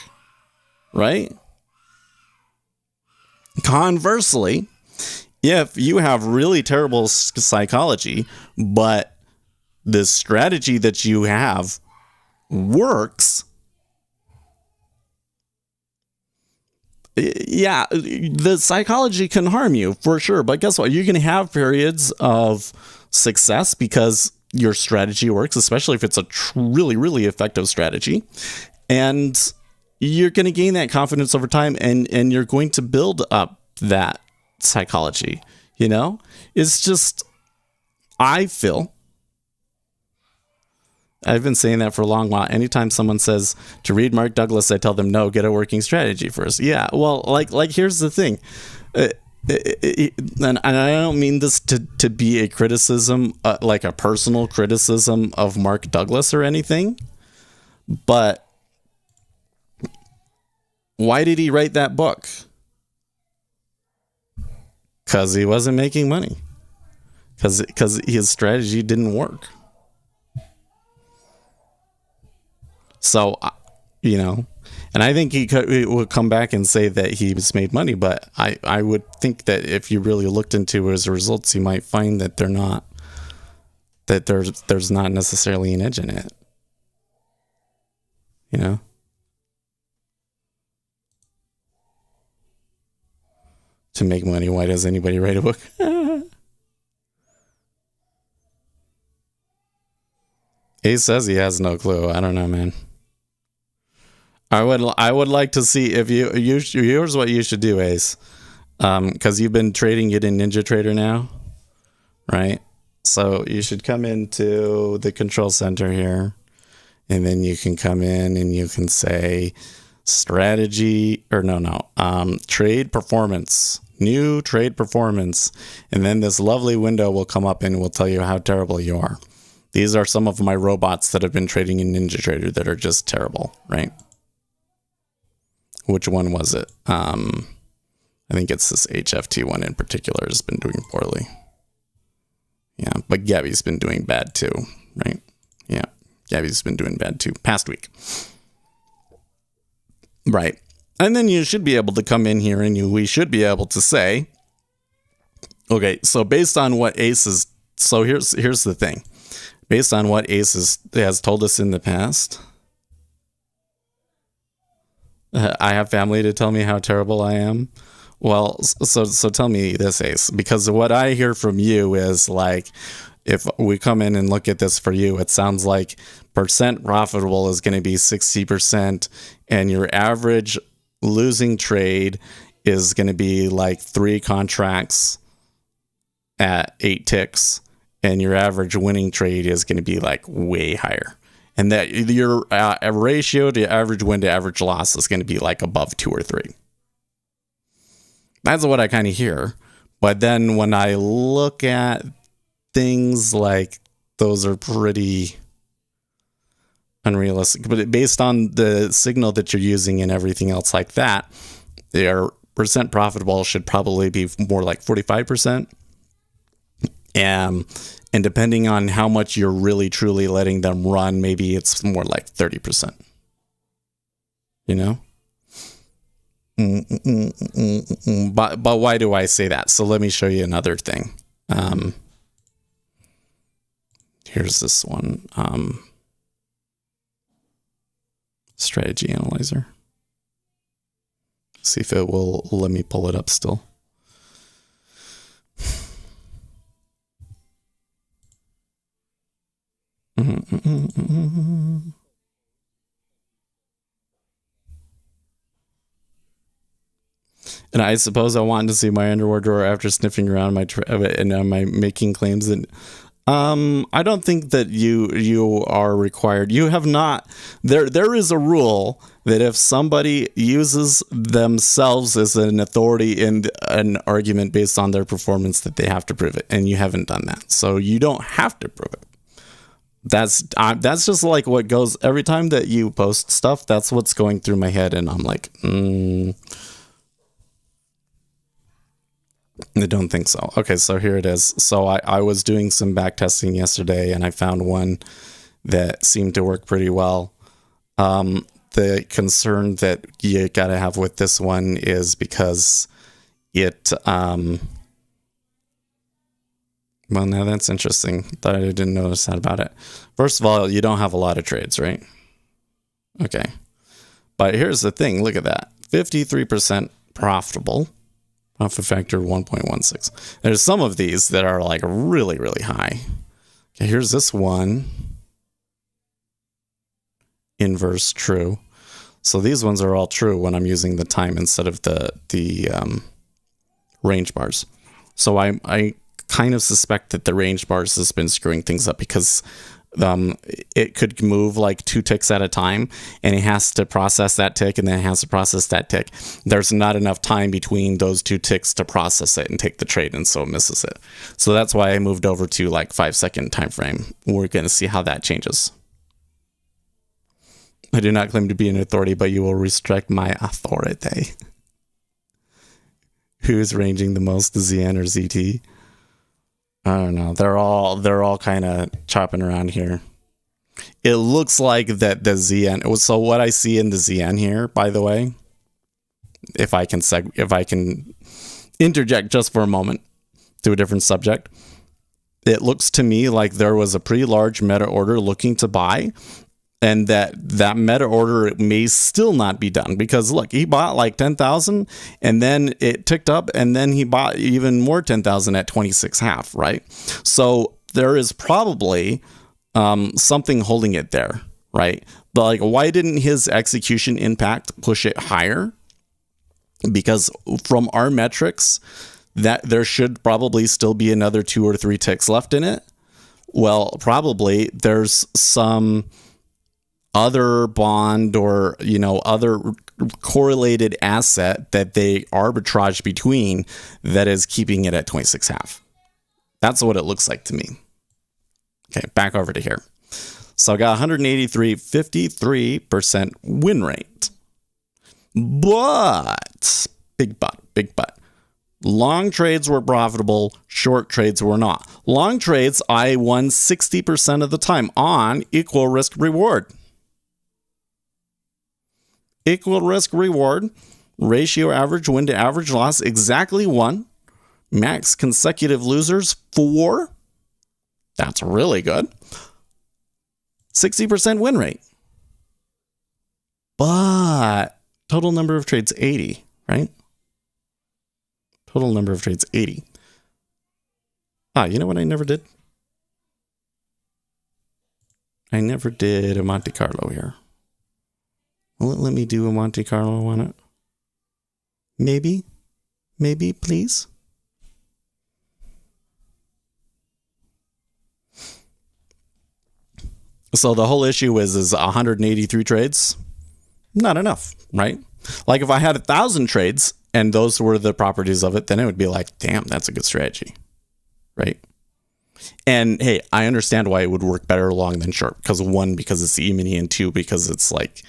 right? Conversely, if you have really terrible psychology, but the strategy that you have works, yeah, the psychology can harm you for sure. But guess what? You're going to have periods of success because your strategy works, especially if it's a really, really effective strategy. And you're going to gain that confidence over time, and you're going to build up that psychology. You know, it's just, I feel, I've been saying that for a long while. Anytime someone says to read Mark Douglas, I tell them, no, get a working strategy first. Yeah, well, like here's the thing. And I don't mean this to be a criticism, like a personal criticism of Mark Douglas or anything. But why did he write that book? Because he wasn't making money. Because his strategy didn't work. So, you know, and I think he would come back and say that he's made money, but I would think that if you really looked into his results, you might find that they're not, that there's not necessarily an edge in it. You know? To make money, why does anybody write a book? Ace says he has no clue. I don't know, man. I would like to see if you here's what you should do, Ace, because you've been trading it in Ninja Trader now, right? So you should come into the control center here, and then you can come in and you can say strategy or trade performance, new trade performance, and then this lovely window will come up and will tell you how terrible you are. These are some of my robots that have been trading in Ninja Trader that are just terrible, right? Which one was it? I think it's this HFT one in particular has been doing poorly. Yeah, but Gabby's been doing bad too, right? Yeah, Gabby's been doing bad too. Past week. Right. And then you should be able to come in here and we should be able to say, okay, so based on what Ace is, so here's the thing. Based on what Ace has told us in the past, I have family to tell me how terrible I am. Well, so tell me this, Ace, because what I hear from you is like, if we come in and look at this for you, it sounds like percent profitable is going to be 60%, and your average losing trade is going to be like 3 contracts at 8 ticks, and your average winning trade is going to be like way higher. And that your ratio to average win to average loss is going to be like above 2 or 3. That's what I kind of hear. But then when I look at things, like those are pretty unrealistic. But based on the signal that you're using and everything else like that, their percent profitable should probably be more like 45%. And depending on how much you're really truly letting them run, maybe it's more like 30%. You know? But why do I say that? So let me show you another thing. Here's this one. Strategy analyzer. See if it will let me pull it up still. And I suppose I wanted to see my underwear drawer after sniffing around and am I making claims that I don't think that you are required. You have not. There is a rule that if somebody uses themselves as an authority in an argument based on their performance, that they have to prove it, and you haven't done that, so you don't have to prove it. That's just like what goes every time that you post stuff. That's what's going through my head, and I'm like, I don't think so. Okay, so here it is. So I was doing some back testing yesterday, and I found one that seemed to work pretty well. The concern that you gotta have with this one is because it well, now that's interesting. Thought I didn't notice that about it. First of all, you don't have a lot of trades, right? Okay. But here's the thing. Look at that. 53% profitable. Profit factor 1.16. There's some of these that are like really, really high. Okay, here's this one. Inverse true. So these ones are all true when I'm using the time instead of the range bars. So I kind of suspect that the range bars has been screwing things up because it could move like 2 ticks at a time, and it has to process that tick, and then it has to process that tick. There's not enough time between those 2 ticks to process it and take the trade, and so it misses it. So that's why I moved over to like 5-second time frame. We're going to see how that changes. I do not claim to be an authority, but you will respect my authority. Who's ranging the most, the ZN or ZT? I don't know. They're all kind of chopping around here. It looks like that the ZN. So what I see in the ZN here, by the way, if I can interject just for a moment to a different subject, it looks to me like there was a pretty large meta order looking to buy, and that meta order may still not be done because look, he bought like 10,000 and then it ticked up and then he bought even more 10,000 at 26.5, right? So there is probably something holding it there, right? But like, why didn't his execution impact push it higher? Because from our metrics, that there should probably still be another 2 or 3 ticks left in it. Well, probably there's some other bond or, other correlated asset that they arbitrage between that is keeping it at 26.5. That's what it looks like to me. Okay, back over to here. So I got 53% win rate. But, big but. Long trades were profitable, short trades were not. Long trades, I won 60% of the time on equal risk reward. Equal risk reward, ratio average win to average loss, exactly 1. Max consecutive losers, 4. That's really good. 60% win rate. But total number of trades, 80, right? Total number of trades, 80. You know what I never did? I never did a Monte Carlo here. Will it let me do a Monte Carlo on it? Maybe, please. So the whole issue is 183 trades. Not enough, right? Like if I had 1,000 trades and those were the properties of it, then it would be like, damn, that's a good strategy, right? And hey, I understand why it would work better long than short, because one, because it's E-mini, and two, because it's like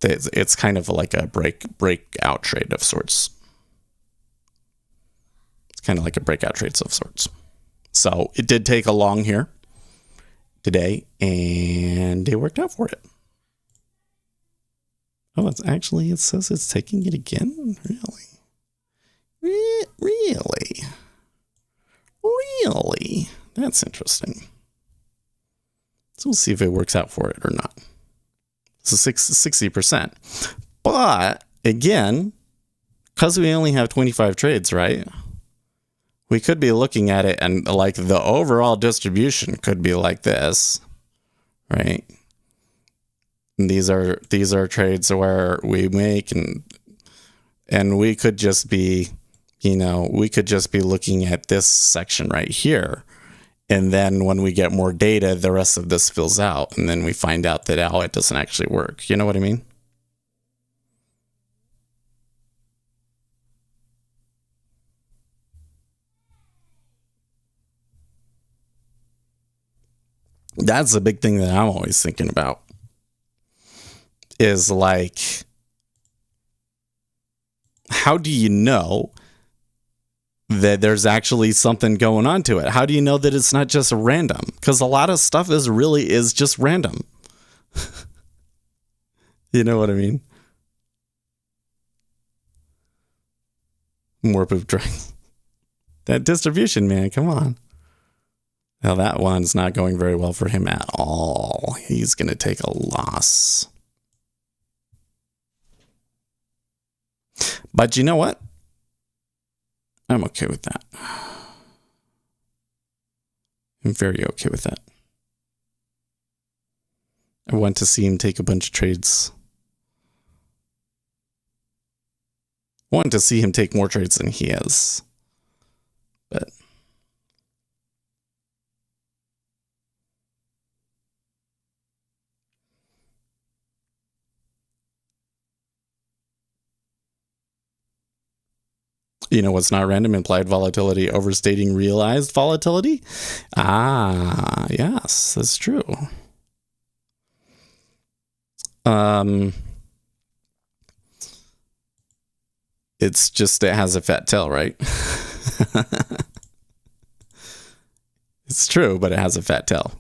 it's kind of like a breakout trade of sorts. It's kind of like a breakout trade of sorts. So it did take a long here today, and it worked out for it. Oh, it's actually, it says it's taking it again? Really? That's interesting. So we'll see if it works out for it or not. So 60%. But again, because we only have 25 trades, right? We could be looking at it and like the overall distribution could be like this, right? And these are trades where we make and we could just be, we could just be looking at this section right here. And then when we get more data, the rest of this fills out. And then we find out that, it doesn't actually work. You know what I mean? That's the big thing that I'm always thinking about. Is like, how do you know that there's actually something going on to it? How do you know that it's not just random? Because a lot of stuff is just random. You know what I mean? More poop drawings. That distribution, man, come on. Now that one's not going very well for him at all. He's going to take a loss. But you know what? I'm okay with that. I'm very okay with that. I want to see him take a bunch of trades. I want to see him take more trades than he has. But you know what's not random? Implied volatility overstating realized volatility. Yes, that's true. It's just, it has a fat tail, right? It's true, but it has a fat tail.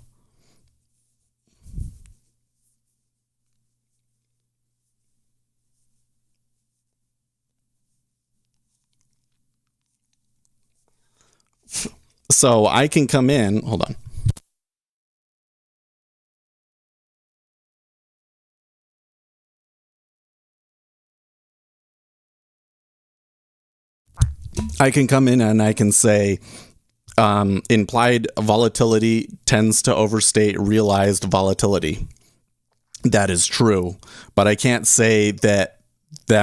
So I can come in, hold on. I can come in and I can say, implied volatility tends to overstate realized volatility. That is true, but I can't say that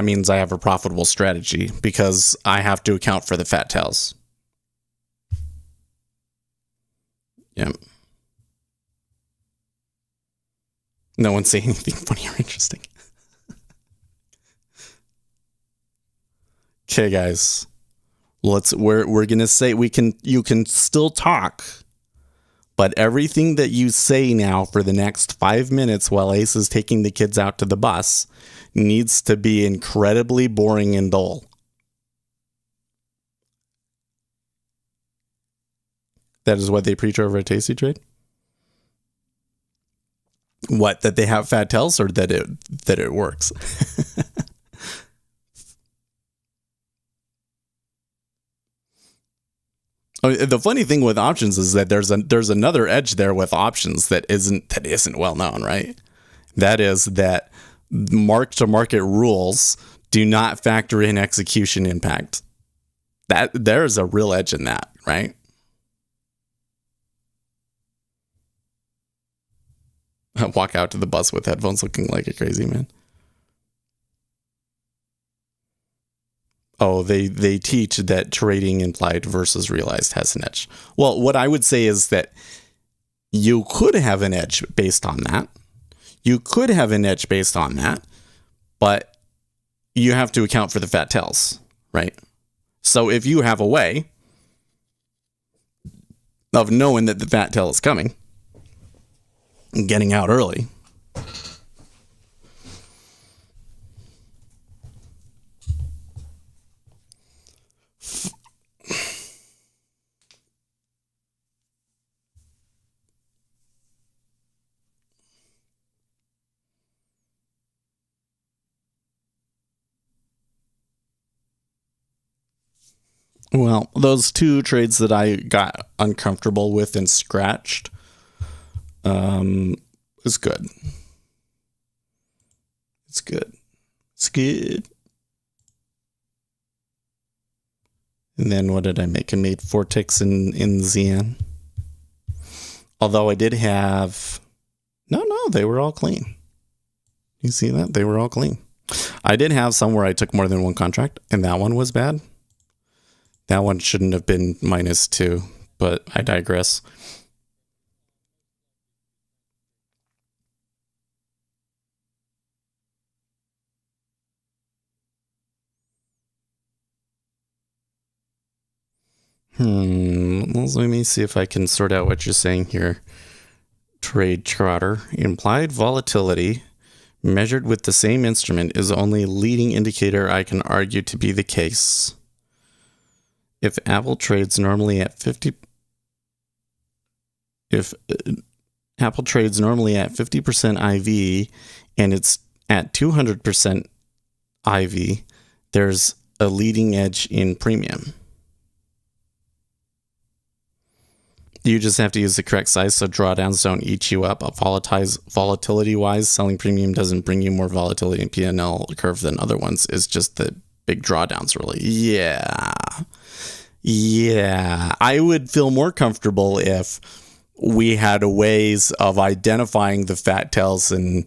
means I have a profitable strategy because I have to account for the fat tails. Yeah. No one's saying anything funny or interesting. Okay, guys. We're gonna say you can still talk, but everything that you say now for the next 5 minutes while Ace is taking the kids out to the bus needs to be incredibly boring and dull. That is what they preach over at Tasty Trade? What, that they have fat tails, or that it works? The funny thing with options is that there's another edge there with options that isn't well known, right? That is that mark-to-market rules do not factor in execution impact. That there's a real edge in that, right? Walk out to the bus with headphones looking like a crazy man. Oh, they teach that trading implied versus realized has an edge. Well, what I would say is that you could have an edge based on that. But you have to account for the fat tails, right? So if you have a way of knowing that the fat tail is coming and getting out early. Well, those two trades that I got uncomfortable with and scratched is good. It's good. It's good. And then what did I make? I made 4 ticks in Xian. Although I did have... No, they were all clean. You see that? They were all clean. I did have some where I took more than one contract, and that one was bad. That one shouldn't have been -2, but I digress. Well, let me see if I can sort out what you're saying here. Trade Trotter. Implied volatility measured with the same instrument is the only leading indicator I can argue to be the case. If Apple trades normally at 50% IV and it's at 200% IV, there's a leading edge in premium. You just have to use the correct size so drawdowns don't eat you up. Volatility-wise, selling premium doesn't bring you more volatility in P&L curve than other ones. It's just the big drawdowns, really. Yeah. I would feel more comfortable if we had ways of identifying the fat tails and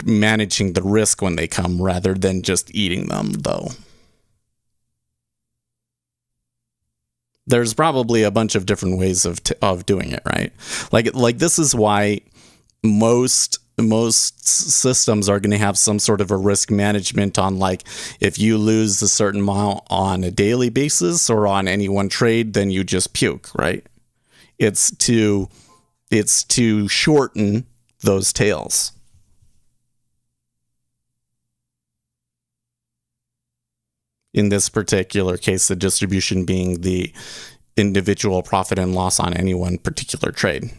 managing the risk when they come rather than just eating them, though. There's probably a bunch of different ways of doing it, right? Like this is why most systems are going to have some sort of a risk management on, like, if you lose a certain amount on a daily basis or on any one trade, then you just puke, right? It's to shorten those tails. In this particular case, the distribution being the individual profit and loss on any one particular trade.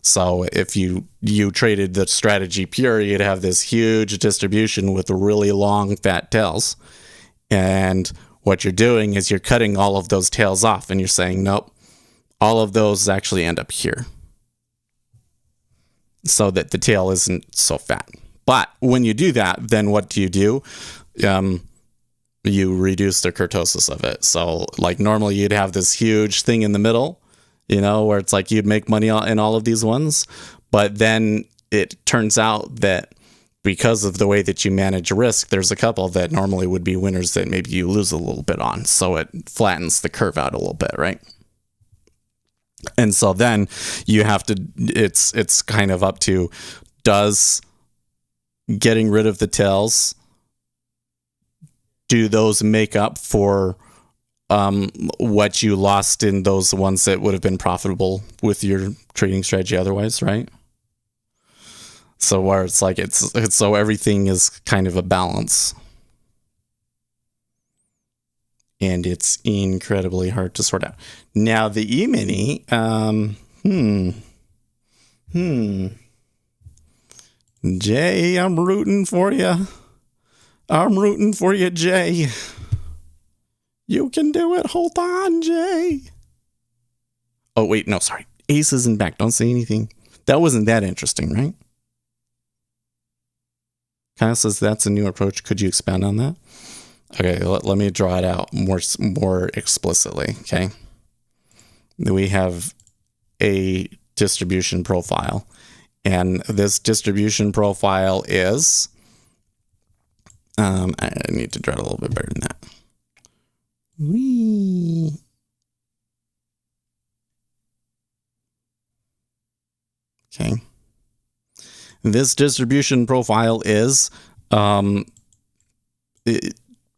So if you traded the strategy pure, you'd have this huge distribution with really long fat tails. And what you're doing is you're cutting all of those tails off and you're saying, nope, all of those actually end up here, so that the tail isn't so fat. But when you do that, then what do? You reduce the kurtosis of it. So like normally you'd have this huge thing in the middle, where it's like you'd make money in all of these ones. But then it turns out that because of the way that you manage risk, there's a couple that normally would be winners that maybe you lose a little bit on. So it flattens the curve out a little bit, right? And so then you have to, it's kind of up to, does getting rid of the tails, do those make up for what you lost in those ones that would have been profitable with your trading strategy otherwise, right? So where it's like it's so everything is kind of a balance. And it's incredibly hard to sort out. Now the E-mini, Jay, I'm rooting for you. I'm rooting for you, Jay. You can do it. Hold on, Jay. Oh, wait. No, sorry. Ace isn't back. Don't say anything. That wasn't that interesting, right? Kyle says that's a new approach. Could you expand on that? Okay, let me draw it out more explicitly, okay? We have a distribution profile. And this distribution profile is... I need to draw it a little bit better than that. Whee. Okay. This distribution profile is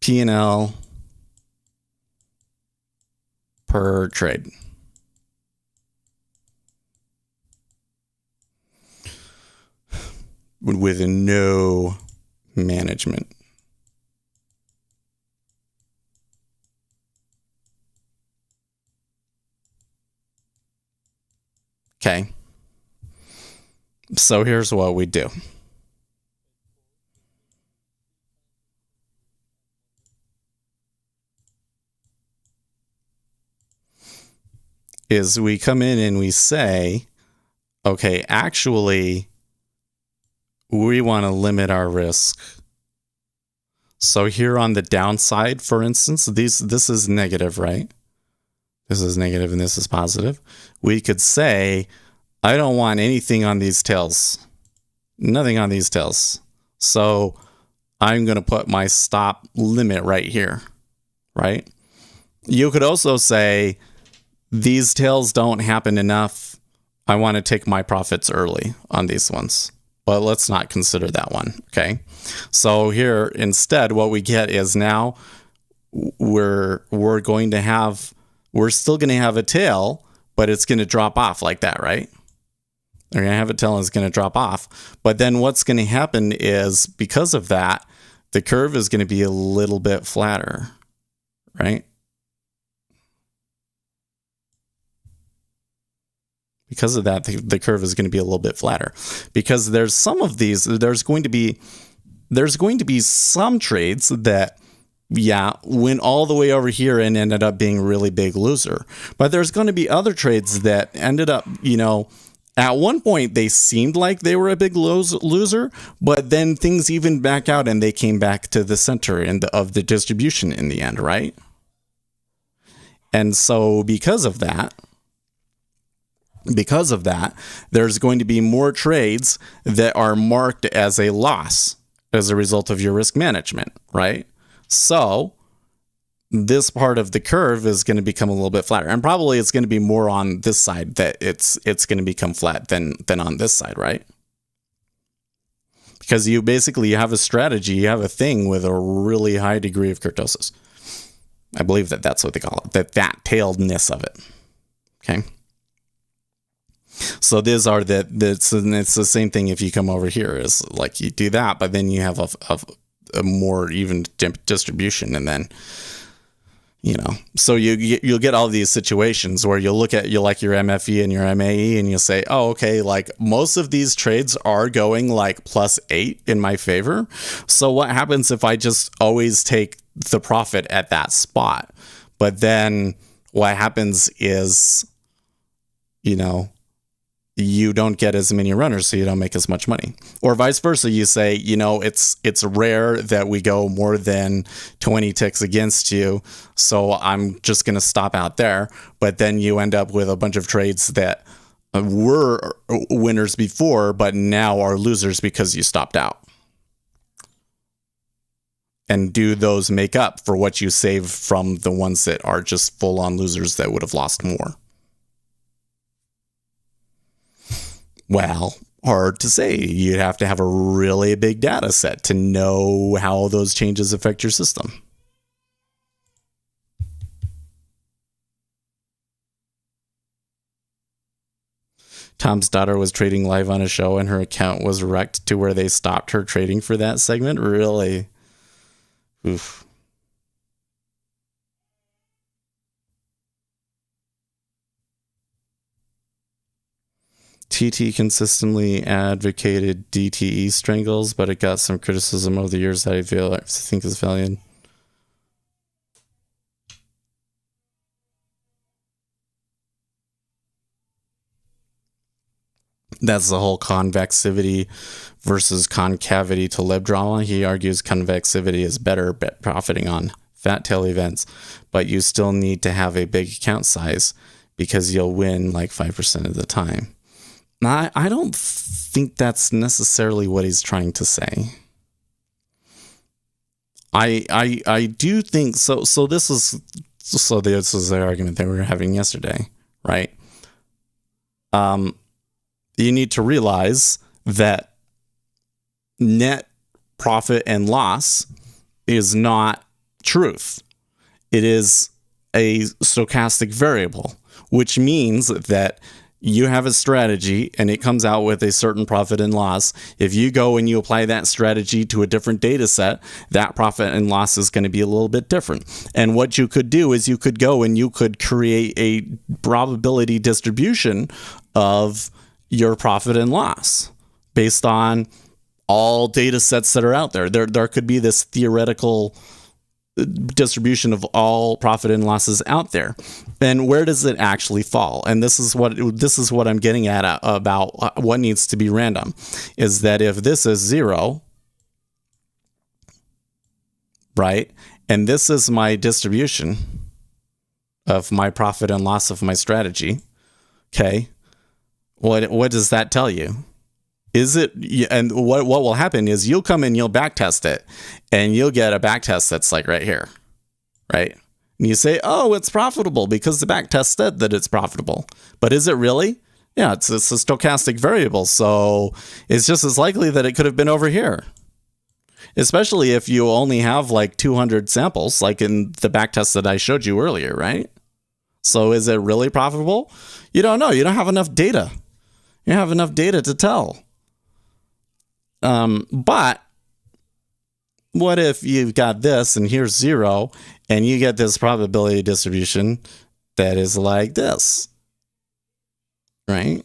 P&L per trade. with no management. Okay. So here's what we do. Is we come in and we say, okay, actually, we want to limit our risk. So here on the downside, for instance, this is negative, right? This is negative and this is positive. We could say, I don't want anything on these tails. Nothing on these tails. So I'm going to put my stop limit right here, right? You could also say, these tails don't happen enough. I want to take my profits early on these ones. But let's not consider that one, okay? So here, instead, what we get is now we're still going to have a tail, but it's going to drop off like that, right? They're going to have a tail and it's going to drop off. But then what's going to happen is, because of that, the curve is going to be a little bit flatter, right? Because of that, the curve is going to be a little bit flatter, because there's some of these, there's going to be some trades that, went all the way over here and ended up being really big loser. But there's going to be other trades that ended up, at one point they seemed like they were a big loser, but then things evened back out and they came back to the center of the distribution in the end, right? And so because of that, there's going to be more trades that are marked as a loss as a result of your risk management, right? So this part of the curve is going to become a little bit flatter, and probably it's going to be more on this side that it's going to become flat than on this side, right? Because you have a strategy, you have a thing with a really high degree of kurtosis. I believe that's what they call it, that tailedness of it. Okay. So these are it's the same thing if you come over here, is like you do that, but then you have a more even distribution, and then so you'll get all these situations where you'll look at your MFE and your MAE and you'll say, oh, okay, like most of these trades are going like +8 in my favor. So what happens if I just always take the profit at that spot? But then what happens is, you don't get as many runners, so you don't make as much money. Or vice versa, you say, it's rare that we go more than 20 ticks against you, so I'm just going to stop out there. But then you end up with a bunch of trades that were winners before, but now are losers because you stopped out. And do those make up for what you saved from the ones that are just full-on losers that would have lost more? Well, hard to say. You'd have to have a really big data set to know how those changes affect your system. Tom's daughter was trading live on a show and her account was wrecked to where they stopped her trading for that segment. Really? Oof. TT consistently advocated DTE strangles, but it got some criticism over the years that I think is valid. That's the whole convexivity versus concavity to lib drama. He argues convexivity is better at profiting on fat tail events, but you still need to have a big account size because you'll win like 5% of the time. I don't think that's necessarily what he's trying to say. I do think so. So this is the argument that we were having yesterday, right? You need to realize that net profit and loss is not truth. It is a stochastic variable, which means that you have a strategy and it comes out with a certain profit and loss. If you go and you apply that strategy to a different data set, that profit and loss is going to be a little bit different. And what you could do is you could go and you could create a probability distribution of your profit and loss based on all data sets that are out there. There could be this theoretical distribution of all profit and losses out there. And where does it actually fall? And this is what I'm getting at about what needs to be random, is that if this is 0, right, and this is my distribution of my profit and loss of my strategy, okay, what does that tell you? Is it, and what will happen is you'll come in, you'll backtest it, and you'll get a backtest that's like right here, right? And you say, oh, it's profitable because the backtest said that it's profitable. But is it really? Yeah, it's a stochastic variable, so it's just as likely that it could have been over here. Especially if you only have like 200 samples, like in the backtest that I showed you earlier, right? So is it really profitable? You don't know. You don't have enough data. You don't have enough data to tell. But what if you've got this and here's 0 and you get this probability distribution that is like this, right?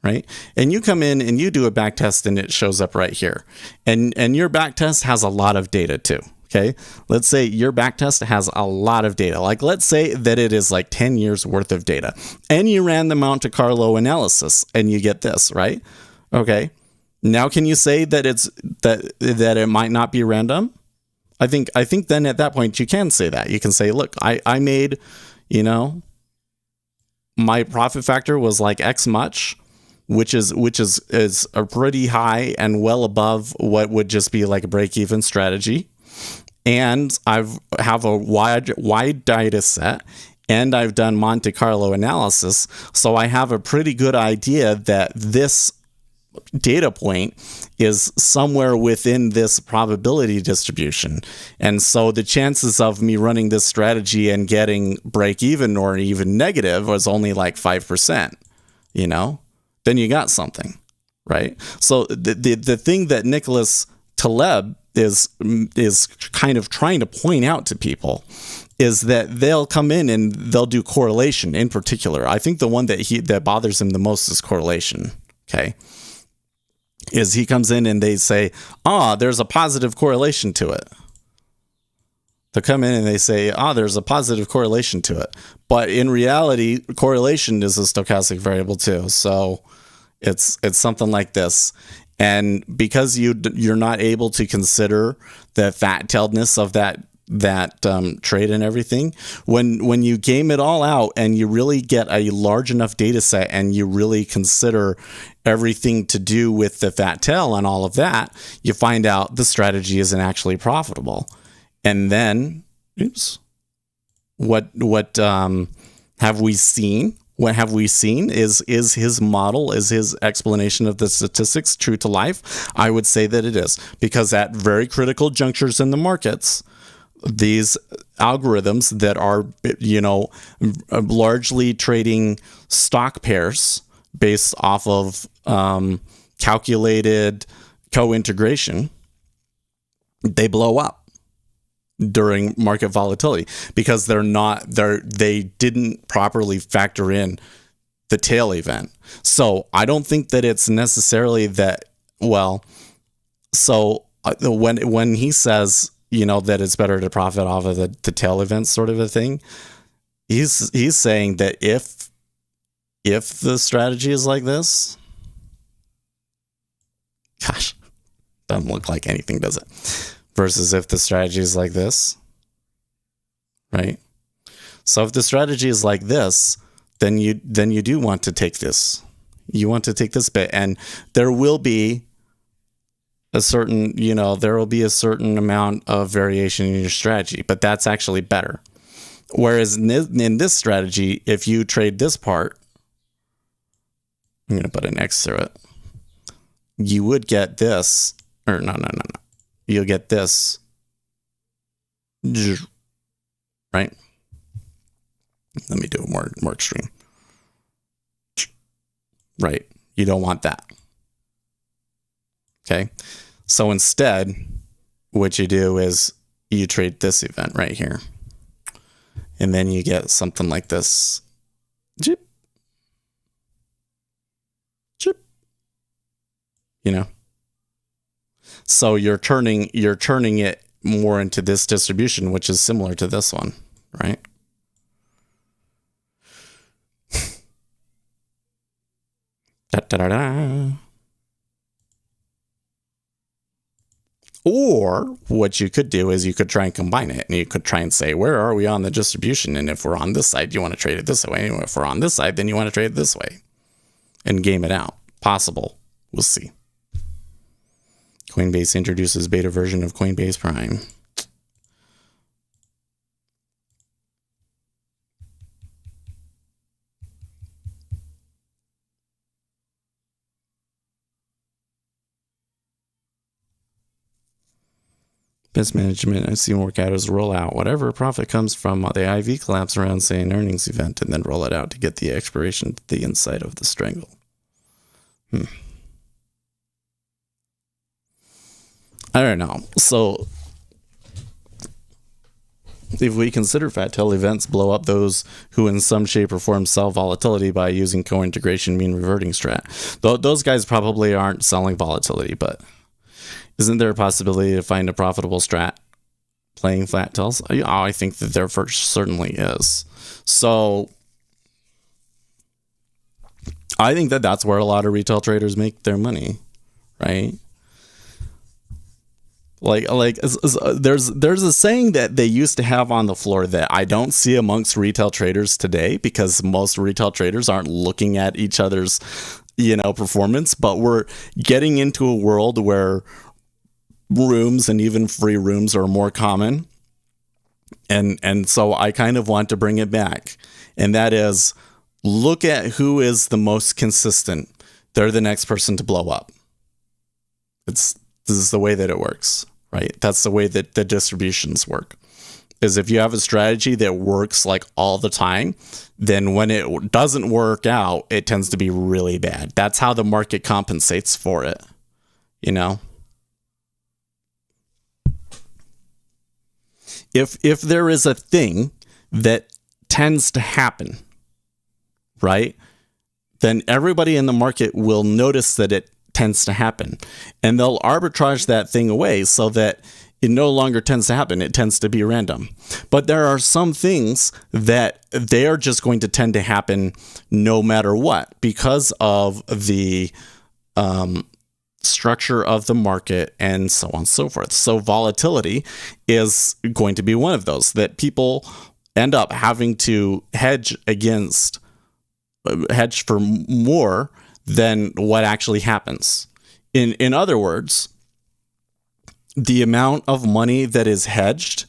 Right? And you come in and you do a back test and it shows up right here. And your back test has a lot of data too. Okay. Let's say your back test has a lot of data. Like let's say that it is like 10 years worth of data and you ran the Monte Carlo analysis and you get this, right? Okay. Now, can you say that that it might not be random? I think then at that point you can say that. You can say, look, I made, my profit factor was like X much, which is a pretty high and well above what would just be like a break-even strategy. And have a wide data set. And I've done Monte Carlo analysis. So I have a pretty good idea that this data point is somewhere within this probability distribution. And so the chances of me running this strategy and getting break even or even negative was only like 5%, then you got something, right? So the thing that Nicholas Taleb is kind of trying to point out to people is that they'll come in and they'll do correlation in particular. I think the one that bothers him the most is correlation, okay? Is he comes in and they say, there's a positive correlation to it. They come in and they say, there's a positive correlation to it. But in reality, correlation is a stochastic variable too. So it's something like this. And because you're not able to consider the fat-tailedness of that trade and everything, when you game it all out and you really get a large enough data set and you really consider everything to do with the fat tail and all of that, you find out the strategy isn't actually profitable. And then, what have we seen? What have we seen? Is his model, is his explanation of the statistics true to life? I would say that it is, because at very critical junctures in the markets, these algorithms that are, largely trading stock pairs based off of calculated co-integration, they blow up during market volatility because they didn't properly factor in the tail event. So I don't think that it's necessarily that, so when he says, that it's better to profit off of the tail event sort of a thing, he's saying that if the strategy is like this, gosh, doesn't look like anything, does it? Versus if the strategy is like this, right? So if the strategy is like this, then you do want to take this. You want to take this bit, and there will be a certain, there will be a certain amount of variation in your strategy, but that's actually better. Whereas in this strategy, if you trade this part, I'm going to put an X through it, you would get this, or no. You'll get this, right? Let me do it more extreme. right? You don't want that. Okay. So instead, what you do is you trade this event right here. And then you get something like this. Chip. Chip. You know? So you're turning it more into this distribution, which is similar to this one, right? Da, da, da, da. Or what you could do is you could try and combine it, and you could try and say, where are we on the distribution? And if we're on this side, you want to trade it this way. And if we're on this side, then you want to trade it this way and game it out. Possible. We'll see. Coinbase introduces beta version of Coinbase Prime. Best management I've seen work out is roll out whatever profit comes from the IV collapse around, say, an earnings event, and then roll it out to get the expiration to the inside of the strangle. I don't know. So if we consider fat tail events blow up those who in some shape or form sell volatility by using co-integration mean reverting strat, those guys probably aren't selling volatility, but isn't there a possibility to find a profitable strat playing flat tails? I think that there certainly is. So I think that that's where a lot of retail traders make their money, right? Like there's a saying that they used to have on the floor that I don't see amongst retail traders today, because most retail traders aren't looking at each other's, performance, but we're getting into a world where rooms and even free rooms are more common. And so I kind of want to bring it back. And that is, look at who is the most consistent. They're the next person to blow up. This is the way that it works, right? That's the way that the distributions work. Is if you have a strategy that works like all the time, then when it doesn't work out, it tends to be really bad. That's how the market compensates for it, If there is a thing that tends to happen, right, then everybody in the market will notice that it tends to happen, and they'll arbitrage that thing away so that it no longer tends to happen. It tends to be random. But there are some things that they are just going to tend to happen no matter what, because of the structure of the market and so on and so forth. So volatility is going to be one of those that people end up having to hedge for more than what actually happens. In other words, the amount of money that is hedged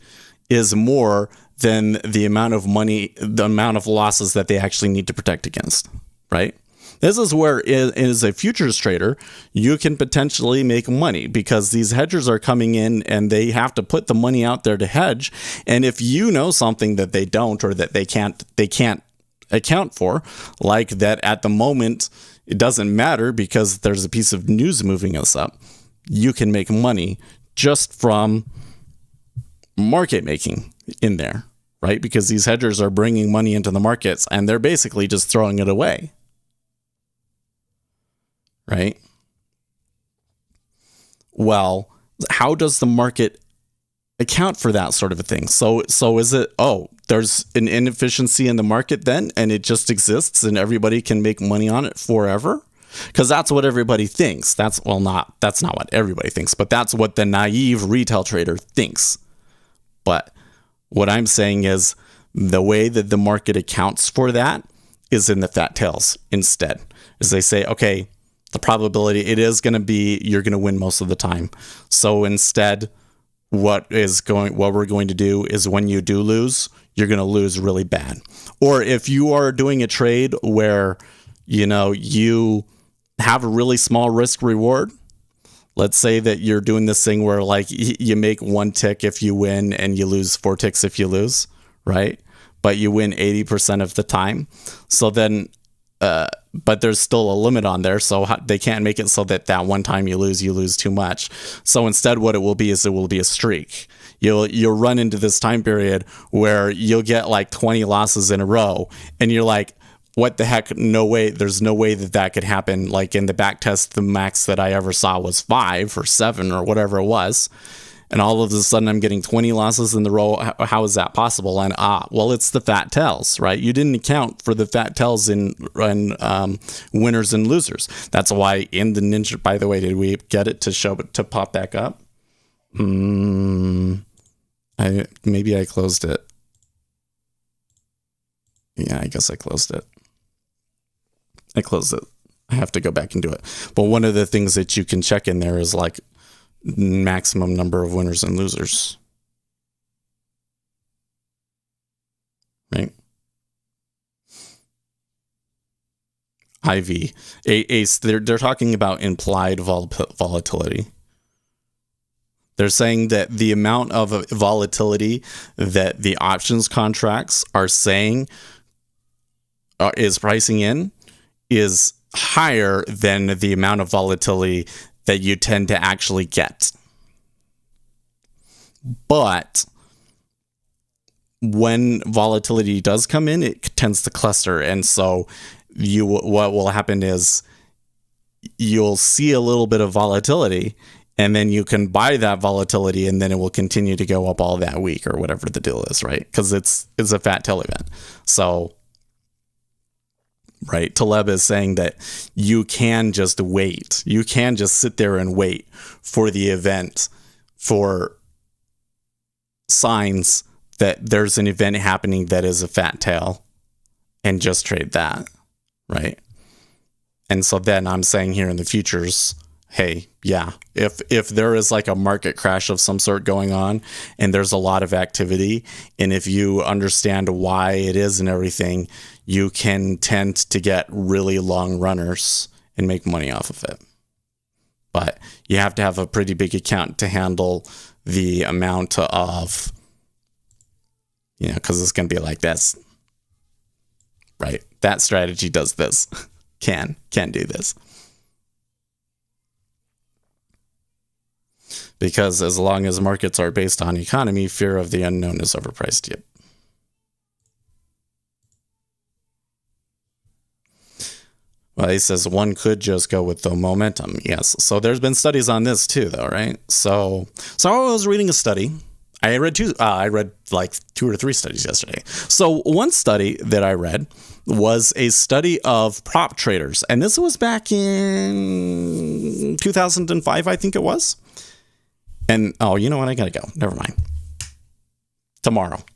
is more than the amount of losses that they actually need to protect against, right? This is where, as a futures trader, you can potentially make money, because these hedgers are coming in and they have to put the money out there to hedge. And if you know something that they don't, or that they can't account for, like that at the moment it doesn't matter because there's a piece of news moving us up, you can make money just from market making in there, right? Because these hedgers are bringing money into the markets and they're basically just throwing it away. Right? Well, how does the market account for that sort of a thing? So is it, there's an inefficiency in the market then, and it just exists and everybody can make money on it forever? Because that's what everybody thinks. That's not what everybody thinks, but that's what the naive retail trader thinks. But what I'm saying is the way that the market accounts for that is in the fat tails instead. Is they say, okay, the probability it is going to be you're going to win most of the time. So instead, what we're going to do is when you do lose, you're going to lose really bad. Or if you are doing a trade where you have a really small risk reward, let's say that you're doing this thing where like you make 1 tick if you win and you lose 4 ticks if you lose, right? But you win 80% of the time. So then but there's still a limit on there, so they can't make it so that one time you lose too much. So instead, what it will be is it will be a streak. You'll run into this time period where you'll get like 20 losses in a row, and you're like, what the heck? No way. There's no way that could happen. Like in the back test, the max that I ever saw was 5 or 7 or whatever it was. And all of a sudden I'm getting 20 losses in the row. How is that possible? And well, it's the fat tails, right? You didn't account for the fat tails in winners and losers. That's why in the Ninja, by the way, did we get it to pop back up? Maybe I closed it. Yeah, I guess I closed it. I closed it. I have to go back and do it. But one of the things that you can check in there is like maximum number of winners and losers. Right? IV. They're talking about implied volatility. They're saying that the amount of volatility that the options contracts are saying is pricing in is higher than the amount of volatility that you tend to actually get. But when volatility does come in, it tends to cluster. And so what will happen is you'll see a little bit of volatility, and then you can buy that volatility, and then it will continue to go up all that week or whatever the deal is, right? Because it's a fat tail event. So, right, Taleb is saying that you can just wait. You can just sit there and wait for the event, for signs that there's an event happening that is a fat tail, and just trade that, right? And so then I'm saying here in the futures, hey, yeah, if there is like a market crash of some sort going on and there's a lot of activity, and if you understand why it is and everything, you can tend to get really long runners and make money off of it. But you have to have a pretty big account to handle the amount of, because it's going to be like this, right? That strategy does this, can do this. Because as long as markets are based on economy, fear of the unknown is overpriced. Yep. Well, he says one could just go with the momentum. Yes. So there's been studies on this too, though, right? So I was reading a study. I read like 2 or 3 studies yesterday. So one study that I read was a study of prop traders. And this was back in 2005, I think it was. And, oh, you know what? I got to go. Never mind. Tomorrow.